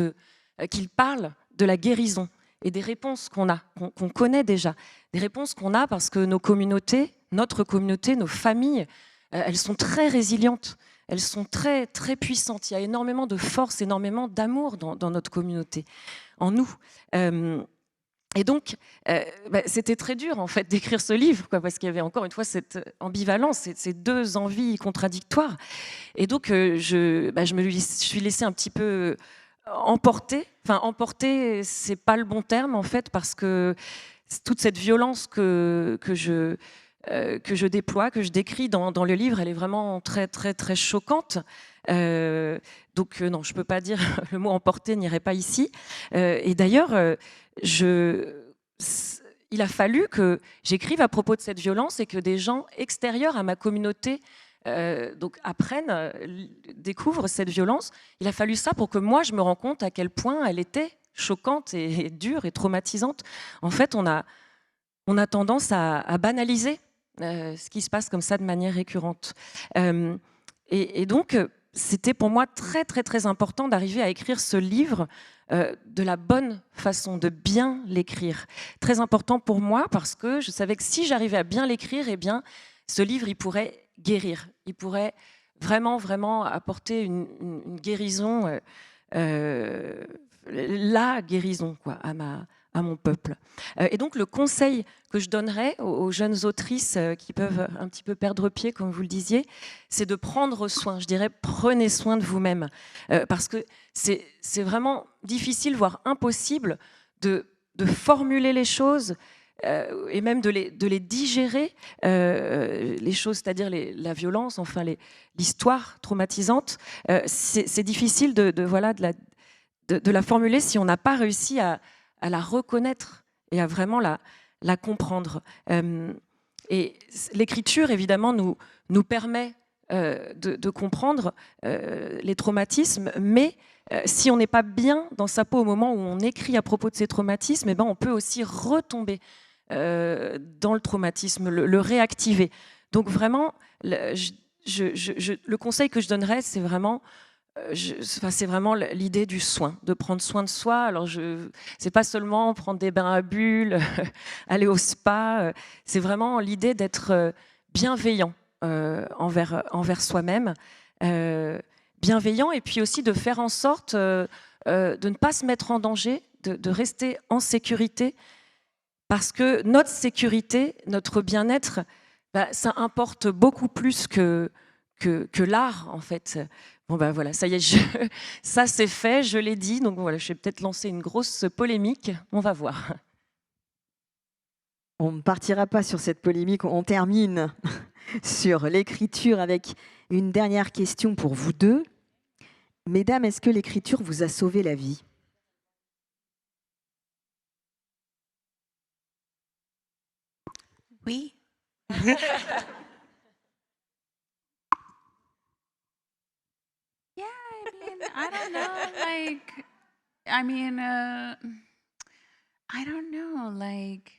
qu'il parle de la guérison et des réponses qu'on a, qu'on connaît déjà. Des réponses qu'on a parce que nos communautés, notre communauté, nos familles, elles sont très résilientes, elles sont très, très puissantes. Il y a énormément de force, énormément d'amour dans notre communauté, en nous. Et donc, c'était très dur en fait d'écrire ce livre, parce qu'il y avait encore une fois cette ambivalence, ces deux envies contradictoires. Et donc, je me suis laissée un petit peu emporter. Enfin, emporter, c'est pas le bon terme en fait, parce que toute cette violence que je déploie, que je décris dans le livre, elle est vraiment très, très, très choquante. Donc non, je ne peux pas dire le mot emporter n'irait pas ici. Et d'ailleurs, il a fallu que j'écrive à propos de cette violence et que des gens extérieurs à ma communauté donc apprennent, découvrent cette violence. Il a fallu ça pour que moi, je me rende compte à quel point elle était choquante et dure et traumatisante. En fait, on a tendance à banaliser ce qui se passe comme ça de manière récurrente. Et donc, c'était pour moi très, très, très important d'arriver à écrire ce livre de la bonne façon, de bien l'écrire. Très important pour moi parce que je savais que si j'arrivais à bien l'écrire, eh bien, ce livre, il pourrait guérir. Il pourrait vraiment, vraiment apporter une guérison, la guérison, quoi, à mon peuple. Et donc, le conseil que je donnerais aux jeunes autrices qui peuvent un petit peu perdre pied, comme vous le disiez, c'est de prendre soin. Je dirais, prenez soin de vous-même. Parce que c'est vraiment difficile, voire impossible, de formuler les choses et même de les digérer, les choses, c'est-à-dire la violence, enfin l'histoire traumatisante. C'est difficile de la formuler si on n'a pas réussi à la reconnaître et à vraiment la comprendre. Et l'écriture, évidemment, nous permet de comprendre les traumatismes, mais si on n'est pas bien dans sa peau au moment où on écrit à propos de ces traumatismes, eh ben, on peut aussi retomber dans le traumatisme, le réactiver. Donc vraiment, le conseil que je donnerais, c'est vraiment l'idée du soin, de prendre soin de soi. Alors, c'est pas seulement prendre des bains à bulles, aller au spa. C'est vraiment l'idée d'être bienveillant envers soi-même, bienveillant, et puis aussi de faire en sorte de ne pas se mettre en danger, de rester en sécurité, parce que notre sécurité, notre bien-être, ça importe beaucoup plus que l'art, en fait. Bon ben voilà, ça y est, ça c'est fait, je l'ai dit, donc voilà, je vais peut-être lancer une grosse polémique, on va voir. On ne partira pas sur cette polémique, on termine sur l'écriture avec une dernière question pour vous deux. Mesdames, est-ce que l'écriture vous a sauvé la vie ? Oui. I don't know, like, I mean, I don't know, like,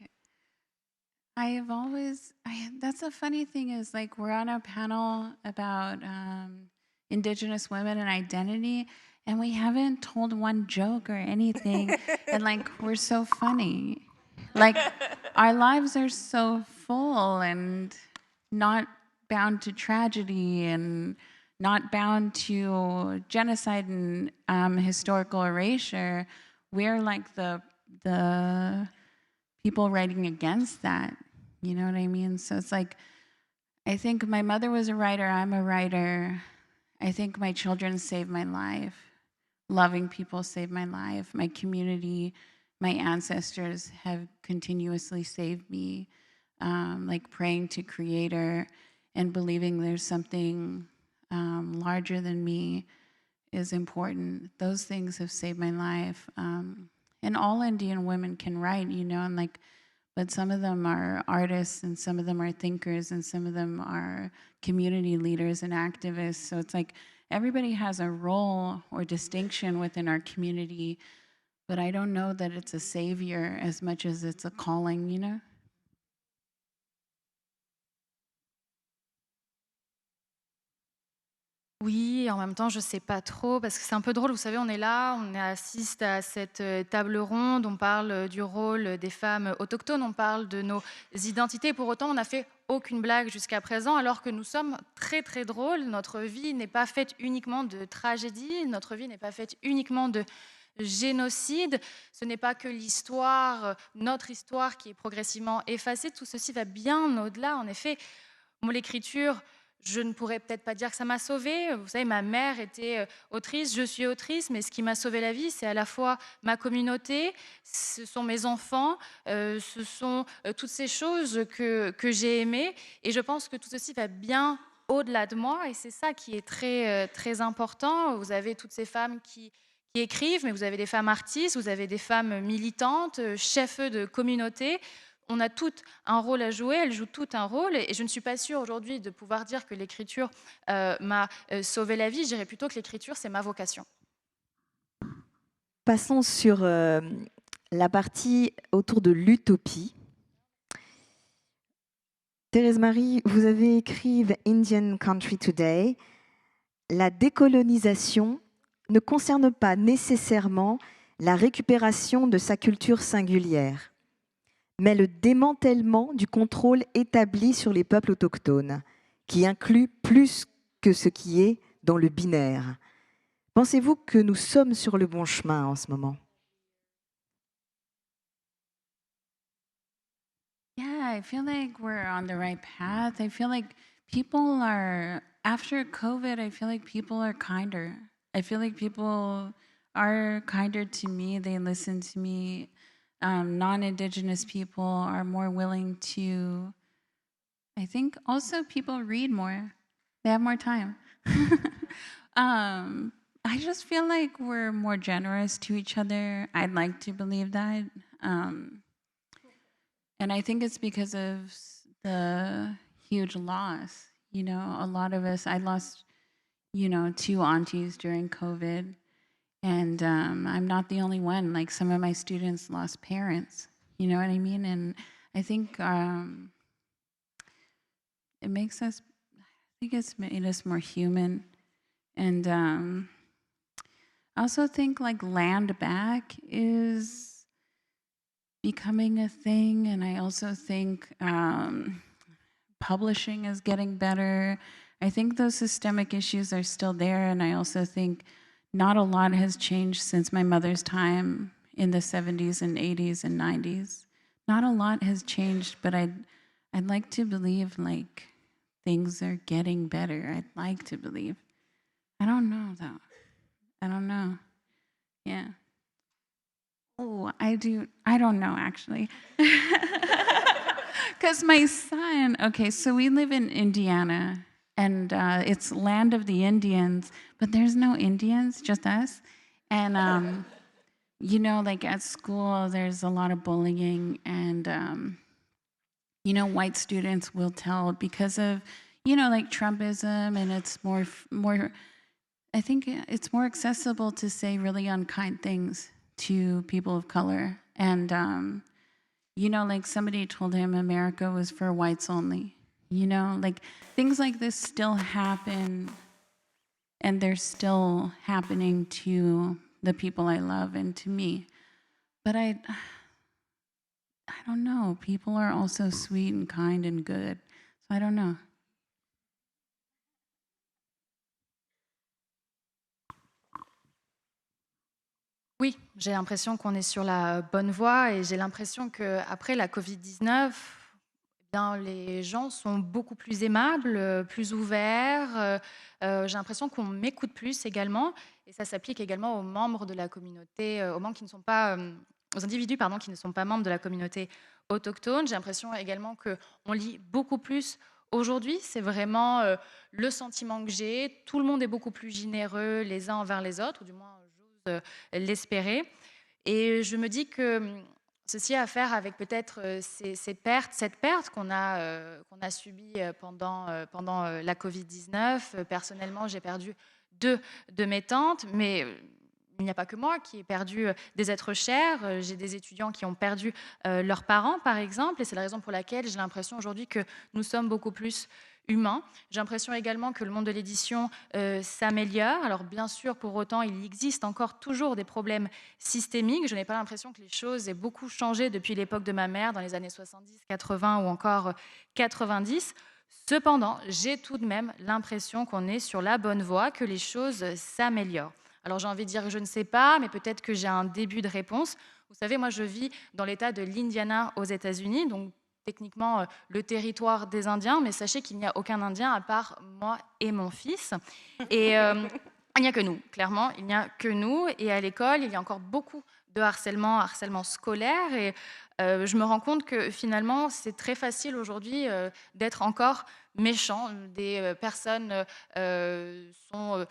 that's a funny thing is, like, we're on a panel about Indigenous women and identity, and we haven't told one joke or anything, and, like, we're so funny. Like, our lives are so full and not bound to tragedy and not bound to genocide and historical erasure. We're like the people writing against that. You know what I mean? So it's like, I think my mother was a writer, I'm a writer. I think my children saved my life. Loving people saved my life. My community, my ancestors have continuously saved me. Like praying to Creator and believing there's something larger than me is important. Those things have saved my life. And all Indian women can write, you know, and like, but some of them are artists and some of them are thinkers and some of them are community leaders and activists. So it's like everybody has a role or distinction within our community, but I don't know that it's a savior as much as it's a calling, you know? Oui, en même temps, je ne sais pas trop, parce que c'est un peu drôle, vous savez, on est là, on assiste à cette table ronde, on parle du rôle des femmes autochtones, on parle de nos identités, pour autant, on n'a fait aucune blague jusqu'à présent, alors que nous sommes très, très drôles. Notre vie n'est pas faite uniquement de tragédie, notre vie n'est pas faite uniquement de génocide, ce n'est pas que l'histoire, notre histoire qui est progressivement effacée, tout ceci va bien au-delà. En effet, l'écriture, je ne pourrais peut-être pas dire que ça m'a sauvée. Vous savez, ma mère était autrice, je suis autrice, mais ce qui m'a sauvé la vie, c'est à la fois ma communauté, ce sont mes enfants, ce sont toutes ces choses que j'ai aimées. Et je pense que tout ceci va bien au-delà de moi, et c'est ça qui est très, très important. Vous avez toutes ces femmes qui écrivent, mais vous avez des femmes artistes, vous avez des femmes militantes, chefs de communauté. on a toutes un rôle à jouer, elles jouent toutes un rôle, et je ne suis pas sûre aujourd'hui de pouvoir dire que l'écriture m'a sauvé la vie. Je dirais plutôt que l'écriture, c'est ma vocation. Passons sur la partie autour de l'utopie. Thérèse Marie, vous avez écrit The Indian Country Today. La décolonisation ne concerne pas nécessairement la récupération de sa culture singulière, mais le démantèlement du contrôle établi sur les peuples autochtones, qui inclut plus que ce qui est dans le binaire. Pensez-vous que nous sommes sur le bon chemin en ce moment? Yeah, I feel like we're on the right path. I feel like people are, after COVID, I feel like people are kinder. I feel like people are kinder to me. They listen to me. Non-Indigenous people are more willing to, I think also people read more. They have more time. I just feel like we're more generous to each other. I'd like to believe that. And I think it's because of the huge loss. You know, a lot of us, I lost, 2 aunties during COVID. And I'm not the only one. Like some of my students lost parents. You know what I mean? And I think it makes us, I think it's made us more human. And I also think like land back is becoming a thing. And I also think publishing is getting better. I think those systemic issues are still there. And I also think not a lot has changed since my mother's time in the 70s and 80s and 90s. Not a lot has changed, but I'd like to believe like things are getting better. I'd like to believe. I don't know though. I don't know. Yeah. Oh, I don't know actually. Because my son, okay, so we live in Indiana, and it's land of the Indians, but there's no Indians, just us. And, like at school, there's a lot of bullying, and, white students will tell because of, like Trumpism, and it's more, I think it's more accessible to say really unkind things to people of color. And, like somebody told him America was for whites only. Like things like this still happen, and they're still happening to the people I love and to me. But I don't know. People are also sweet and kind and good. So I don't know. Oui, j'ai l'impression qu'on est sur la bonne voie, et j'ai l'impression qu'après la Covid-19, les gens sont beaucoup plus aimables, plus ouverts. J'ai l'impression qu'on m'écoute plus également, et ça s'applique également aux membres de la communauté, aux membres qui ne sont pas, aux individus qui ne sont pas membres de la communauté autochtone. J'ai l'impression également qu'on lit beaucoup plus aujourd'hui. C'est vraiment le sentiment que j'ai. Tout le monde est beaucoup plus généreux les uns envers les autres, ou du moins j'ose l'espérer. Et je me dis que ceci a à faire avec peut-être cette perte qu'on a subie pendant la Covid-19. Personnellement, j'ai perdu 2 de mes tantes, mais il n'y a pas que moi qui ai perdu des êtres chers. J'ai des étudiants qui ont perdu leurs parents, par exemple, et c'est la raison pour laquelle j'ai l'impression aujourd'hui que nous sommes beaucoup plus humain. J'ai l'impression également que le monde de l'édition s'améliore. Alors bien sûr, pour autant, il existe encore toujours des problèmes systémiques. Je n'ai pas l'impression que les choses aient beaucoup changé depuis l'époque de ma mère, dans les années 70, 80 ou encore 90. Cependant, j'ai tout de même l'impression qu'on est sur la bonne voie, que les choses s'améliorent. Alors j'ai envie de dire que je ne sais pas, mais peut-être que j'ai un début de réponse. Vous savez, moi je vis dans l'État de l'Indiana aux États-Unis, donc techniquement le territoire des Indiens, mais sachez qu'il n'y a aucun Indien à part moi et mon fils. Et il n'y a que nous, clairement, il n'y a que nous. Et à l'école, il y a encore beaucoup de harcèlement scolaire. Et je me rends compte que finalement, c'est très facile aujourd'hui d'être encore méchant. Des personnes sont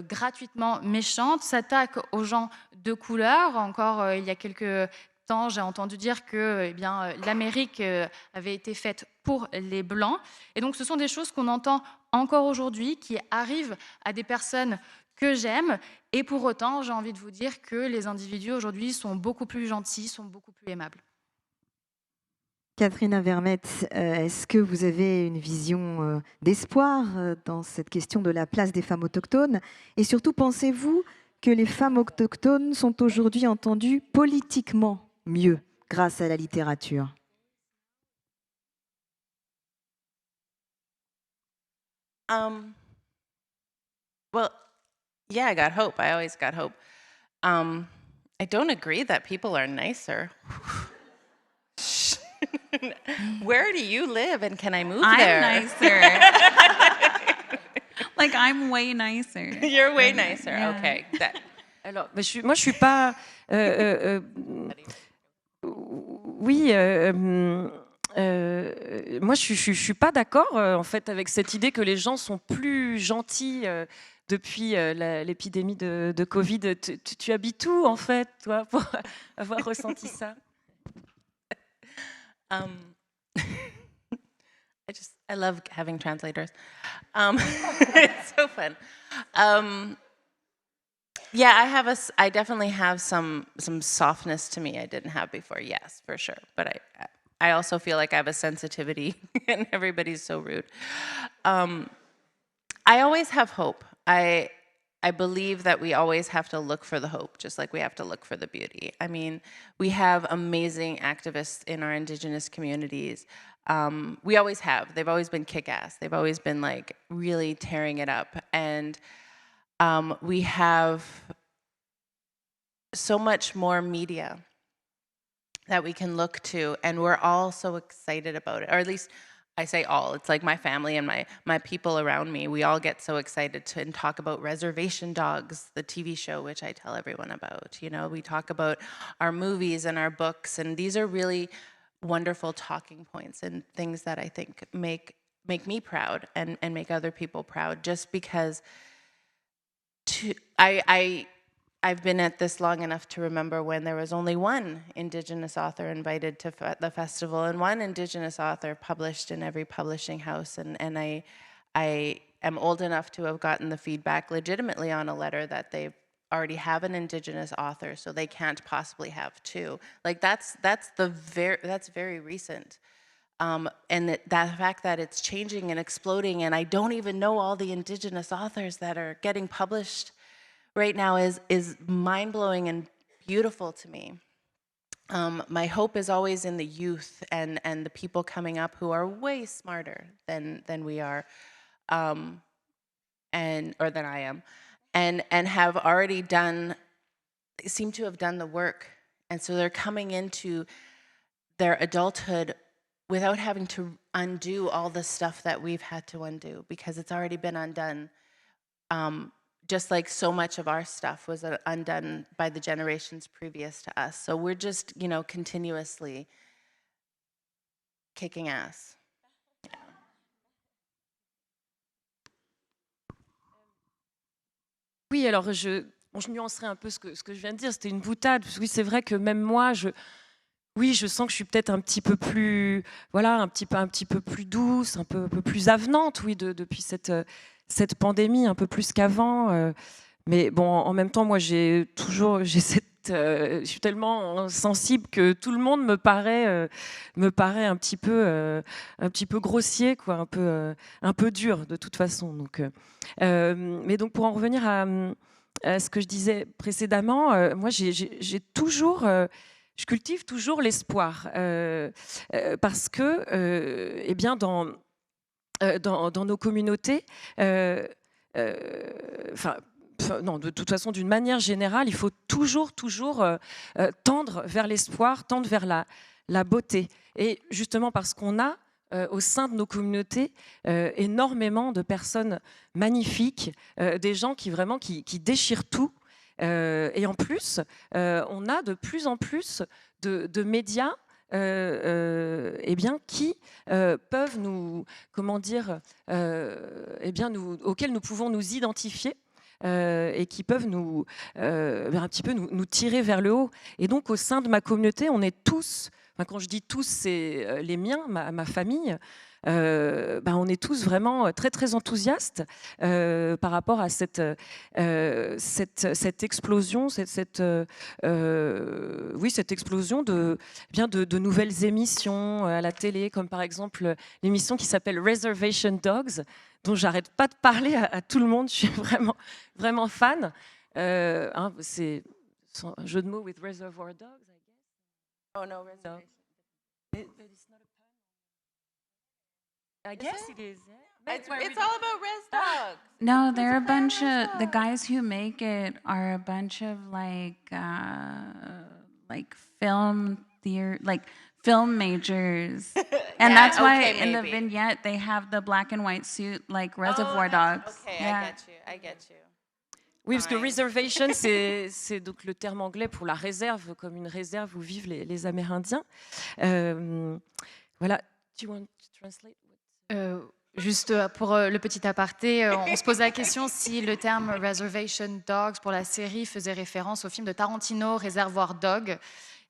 gratuitement méchantes, s'attaquent aux gens de couleur. Encore il y a quelques temps, j'ai entendu dire que l'Amérique avait été faite pour les Blancs. Et donc, ce sont des choses qu'on entend encore aujourd'hui, qui arrivent à des personnes que j'aime. Et pour autant, j'ai envie de vous dire que les individus aujourd'hui sont beaucoup plus gentils, sont beaucoup plus aimables. Catherine Vermette, est-ce que vous avez une vision d'espoir dans cette question de la place des femmes autochtones? Et surtout, pensez-vous que les femmes autochtones sont aujourd'hui entendues politiquement mieux grâce à la littérature? Well, yeah, I got hope. I always got hope. I don't agree that people are nicer. Where do you live, and can I move there? I'm nicer. Like, I'm way nicer. You're way nicer. Yeah. Okay. Alors, moi, je suis pas. Oui. Moi, je suis pas d'accord en fait avec cette idée que les gens sont plus gentils depuis l'épidémie de Covid. Tu habites où en fait, toi, pour avoir ressenti ça? I love having translators. It's so fun. Yeah, I definitely have some softness to me I didn't have before. Yes, for sure. But I also feel like I have a sensitivity, and everybody's so rude. I always have hope. I believe that we always have to look for the hope, just like we have to look for the beauty. I mean, we have amazing activists in our Indigenous communities. We always have. They've always been kick-ass. They've always been like really tearing it up. And we have so much more media that we can look to, and we're all so excited about it, or at least I say all, it's like my family and my people around me, we all get so excited to talk about Reservation Dogs, the TV show, which I tell everyone about. You know, we talk about our movies and our books, and these are really wonderful talking points and things that I think make me proud and make other people proud, just because I've been at this long enough to remember when there was only one Indigenous author invited to the festival and one Indigenous author published in every publishing house. And I am old enough to have gotten the feedback legitimately on a letter that they already have an Indigenous author, so they can't possibly have two. Like that's very recent. And that fact that it's changing and exploding, and I don't even know all the Indigenous authors that are getting published right now is mind-blowing and beautiful to me. My hope is always in the youth and the people coming up who are way smarter than we are, or than I am, and have already seem to have done the work. And so they're coming into their adulthood without having to undo all the stuff that we've had to undo, because it's already been undone. Just like so much of our stuff was undone by the generations previous to us. So we're just, continuously kicking ass. Yeah. Oui, alors je nuancerai un peu ce que je viens de dire. C'était une boutade. Oui, c'est vrai que même moi, je sens que je suis peut-être un petit peu plus, voilà, un petit peu plus douce, un peu plus avenante, oui, depuis cette pandémie, un peu plus qu'avant. Mais bon, en même temps, moi, je suis tellement sensible que tout le monde me paraît un petit peu grossier, quoi, un peu dur de toute façon. Donc, mais donc pour en revenir à ce que je disais précédemment, moi, j'ai toujours je cultive toujours l'espoir parce que, eh bien, dans nos communautés, non, de toute façon, d'une manière générale, il faut toujours tendre vers l'espoir, tendre vers la beauté. Et justement parce qu'on a au sein de nos communautés énormément de personnes magnifiques, des gens qui vraiment qui déchirent tout. Et en plus, on a de plus en plus de médias eh bien, qui peuvent nous, comment dire, eh bien, auxquels nous pouvons nous identifier et qui peuvent un petit peu nous tirer vers le haut. Et donc, au sein de ma communauté, on est tous, quand je dis tous, c'est les miens, ma famille, on est tous vraiment très, très enthousiastes par rapport à cette explosion, cette explosion de nouvelles émissions à la télé, comme par exemple l'émission qui s'appelle Reservation Dogs, dont j'arrête pas de parler à tout le monde. Je suis vraiment, vraiment fan. C'est un jeu de mots with Reservoir Dogs, I guess. Oh no, reservation. But it's not a pun. I guess it is. It's all about res dogs. No, they're a bunch of the guys who make it are a bunch of film majors, and Yeah, that's why okay, in the maybe. vignette they have the black and white suit like Reservoir Dogs. Okay, Yeah. I get you. Oui, parce que Fine. reservation, c'est donc le terme anglais pour la réserve, comme une réserve où vivent les Amérindiens. Voilà. Do you want to translate? Juste pour le petit aparté, on se pose la question si le terme Reservation Dogs pour la série faisait référence au film de Tarantino, Réservoir Dog.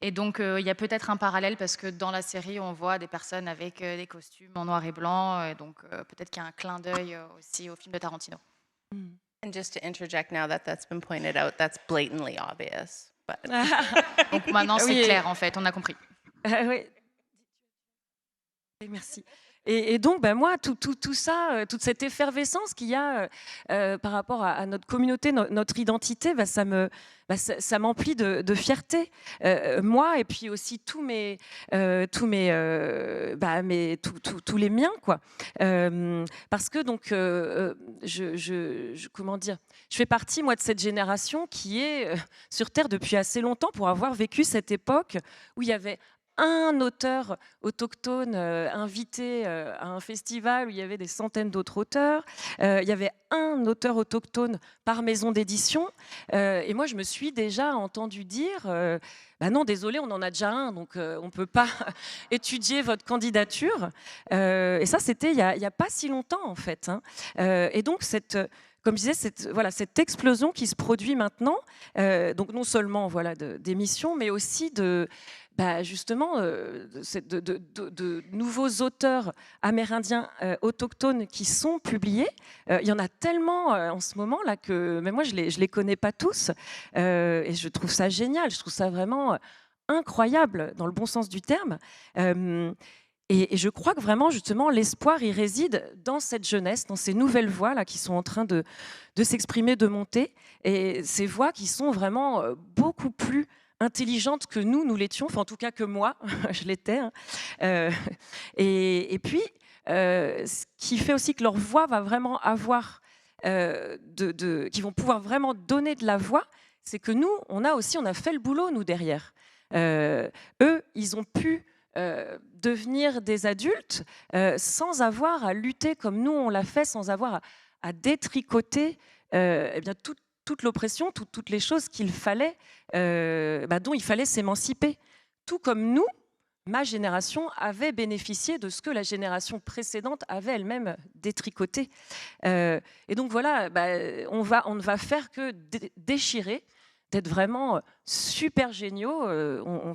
Et donc, il y a peut-être un parallèle parce que dans la série, on voit des personnes avec des costumes en noir et blanc. Et donc, peut-être qu'il y a un clin d'œil aussi au film de Tarantino. And just to interject now that that's been pointed out, that's blatantly obvious. But Donc maintenant, c'est Oui. clair, en fait, on a compris. Oui. Merci. Et donc, moi, tout ça, toute cette effervescence qu'il y a par rapport à notre communauté, notre identité, ça m'emplit de fierté. Moi, et puis aussi tous les miens, quoi. Parce que donc, comment dire, je fais partie, moi, de cette génération qui est sur Terre depuis assez longtemps pour avoir vécu cette époque où il y avait un auteur autochtone invité à un festival où il y avait des centaines d'autres auteurs. Il y avait un auteur autochtone par maison d'édition. Et moi, je me suis déjà entendu dire non, désolé, on en a déjà un, donc on ne peut pas étudier votre candidature. Et ça, c'était il n'y a pas si longtemps, en fait. Et donc, comme je disais, cette explosion qui se produit maintenant, donc non seulement d'émissions, mais aussi justement de nouveaux auteurs amérindiens autochtones qui sont publiés. Il y en a tellement en ce moment là que même moi je les connais pas tous et je trouve ça génial, je trouve ça vraiment incroyable dans le bon sens du terme. Et je crois que vraiment, justement, l'espoir, il réside dans cette jeunesse, dans ces nouvelles voix là, qui sont en train de s'exprimer, de monter. Et ces voix qui sont vraiment beaucoup plus intelligentes que nous l'étions, enfin en tout cas que moi, je l'étais. Et puis, ce qui fait aussi que leur voix va vraiment avoir, qui vont pouvoir vraiment donner de la voix, c'est que nous, on a fait le boulot, nous, derrière. Eux, ils ont pu devenir des adultes sans avoir à lutter comme nous on l'a fait, sans avoir à détricoter toute l'oppression, toutes les choses qu'il fallait, dont il fallait s'émanciper. Tout comme nous, ma génération avait bénéficié de ce que la génération précédente avait elle-même détricoté. Et donc voilà, on ne va faire que déchirer, d'être vraiment super géniaux. On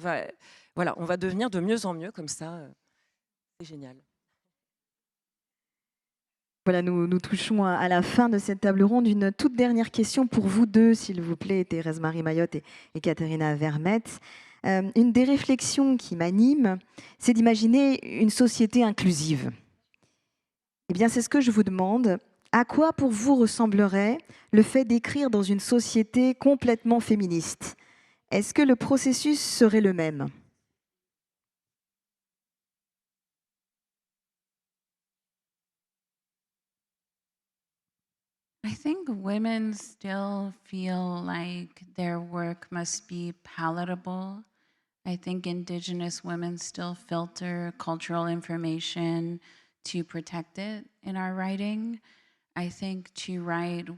va devenir de mieux en mieux comme ça. C'est génial. Voilà, nous touchons à la fin de cette table ronde. Une toute dernière question pour vous deux, s'il vous plaît, Thérèse Marie Mayotte et Katharina Vermette. Une des réflexions qui m'anime, c'est d'imaginer une société inclusive. Eh bien, c'est ce que je vous demande. À quoi pour vous ressemblerait le fait d'écrire dans une société complètement féministe ? Est-ce que le processus serait le même ? I think women still feel like their work must be palatable. I think Indigenous women still filter cultural information to protect it in our writing. I think to write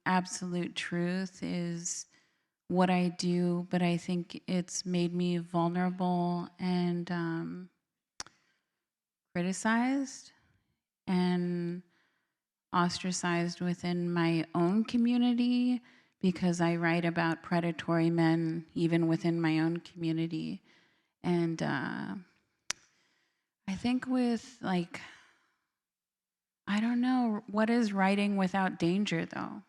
absolute truth is what I do, but I think it's made me vulnerable and criticized. And ostracized within my own community because I write about predatory men even within my own community. And I think with like, I don't know, what is writing without danger though?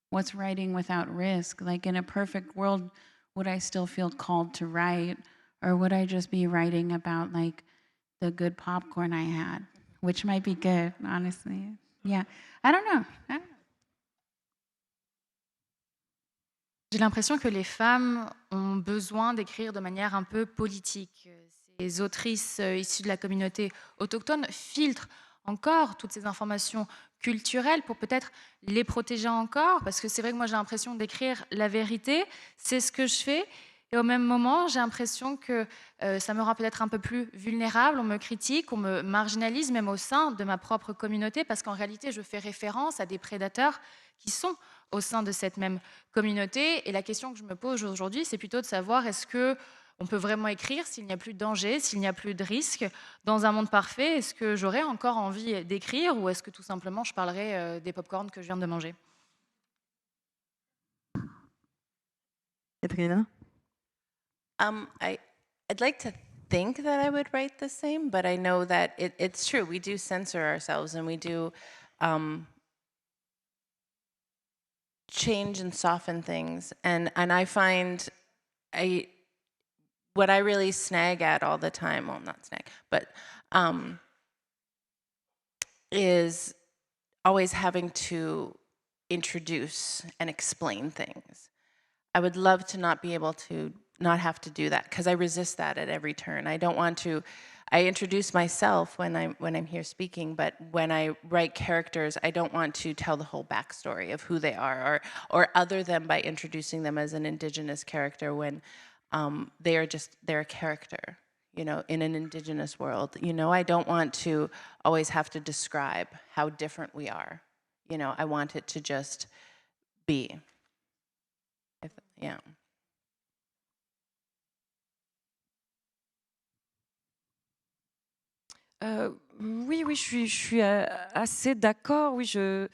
What's writing without risk? Like in a perfect world, would I still feel called to write? Or would I just be writing about like the good popcorn I had? Which might be good, honestly. Yeah, I don't know. J'ai l'impression que les femmes ont besoin d'écrire de manière un peu politique. Ces autrices issues de la communauté autochtone filtrent encore toutes ces informations culturelles pour peut-être les protéger encore, parce que c'est vrai que moi j'ai l'impression d'écrire la vérité, c'est ce que je fais, et au même moment j'ai l'impression que ça me rend peut-être un peu plus vulnérable, on me critique, on me marginalise même au sein de ma propre communauté, parce qu'en réalité je fais référence à des prédateurs qui sont au sein de cette même communauté, et la question que je me pose aujourd'hui c'est plutôt de savoir est-ce que on peut vraiment écrire s'il n'y a plus de danger, s'il n'y a plus de risque. Dans un monde parfait, est-ce que j'aurais encore envie d'écrire ou est-ce que tout simplement je parlerai des pop-corn que je viens de manger? Katerina? I'd like to think that I would write the same, but I know that it's true. We do censor ourselves and we do change and soften things. And I find what I really snag at all the time, well, not snag, but is always having to introduce and explain things. I would love to not be able to not have to do that because I resist that at every turn. I don't want to. I introduce myself when I'm here speaking, but when I write characters, I don't want to tell the whole backstory of who they are, or other than by introducing them as an Indigenous character when they're a character, you know, in an Indigenous world. You know, I don't want to always have to describe how different we are. You know, I want it to just be. Yeah. Oui, je suis assez d'accord. Oui, je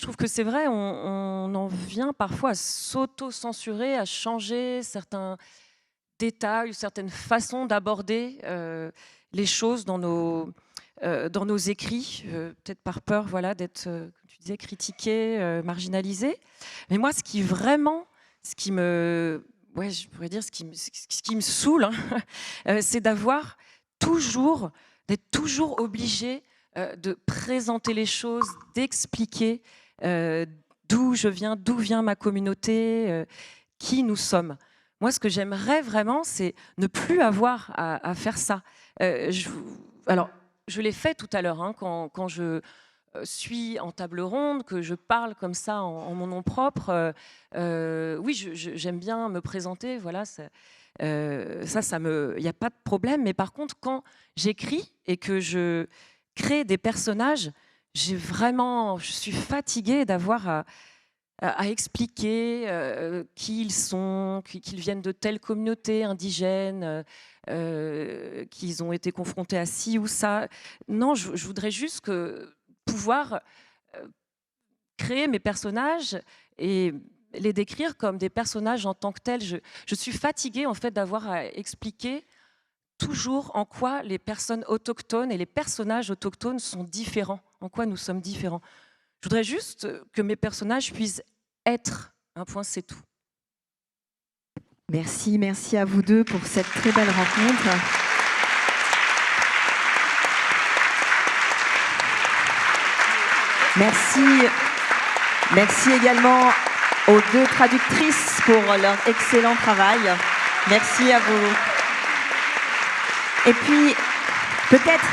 trouve que c'est vrai, on en vient parfois à s'auto-censurer, à changer certains détails, certaines façons d'aborder les choses dans nos écrits, peut-être par peur d'être, comme tu disais, critiqué, marginalisé. Mais moi, ce qui me saoule, hein, c'est d'être toujours obligé de présenter les choses, d'expliquer d'où je viens, d'où vient ma communauté, qui nous sommes. Moi, ce que j'aimerais vraiment, c'est ne plus avoir à faire ça. Alors, je l'ai fait tout à l'heure, hein, quand je suis en table ronde, que je parle comme ça en mon nom propre. Oui, j'aime bien me présenter, voilà. Il n'y a pas de problème. Mais par contre, quand j'écris et que je crée des personnages, je suis fatiguée d'avoir à expliquer qui ils sont, qu'ils viennent de telle communauté indigène, qu'ils ont été confrontés à ci ou ça. Non, je voudrais juste pouvoir créer mes personnages et les décrire comme des personnages en tant que tels. Je suis fatiguée en fait d'avoir à expliquer toujours en quoi les personnes autochtones et les personnages autochtones sont différents, en quoi nous sommes différents. Je voudrais juste que mes personnages puissent être. Un point, c'est tout. Merci à vous deux pour cette très belle rencontre. Merci également aux deux traductrices pour leur excellent travail. Merci à vous. Et puis, peut-être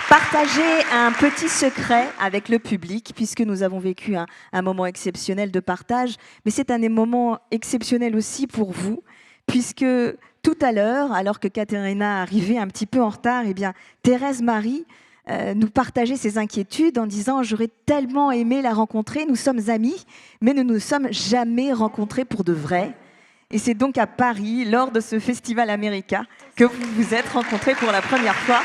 partager un petit secret avec le public, puisque nous avons vécu un moment exceptionnel de partage, mais c'est un moment exceptionnel aussi pour vous, puisque tout à l'heure, alors que Katerina arrivait un petit peu en retard, eh bien, Thérèse Marie nous partageait ses inquiétudes en disant « J'aurais tellement aimé la rencontrer, nous sommes amis, mais nous ne nous sommes jamais rencontrés pour de vrai. » Et c'est donc à Paris, lors de ce Festival America, que vous vous êtes rencontrés pour la première fois.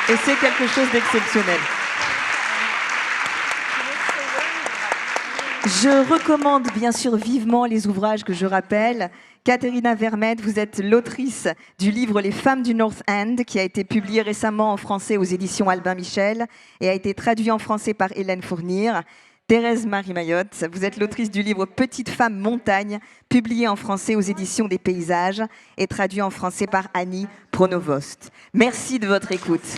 Et c'est quelque chose d'exceptionnel. Je recommande bien sûr vivement les ouvrages que je rappelle. Katharina Vermette, vous êtes l'autrice du livre Les femmes du North End, qui a été publié récemment en français aux éditions Albin Michel et a été traduit en français par Hélène Fournir. Thérèse Marie Mayotte, vous êtes l'autrice du livre Petite femme montagne, publié en français aux éditions des Paysages et traduit en français par Annie Pronovost. Merci de votre écoute.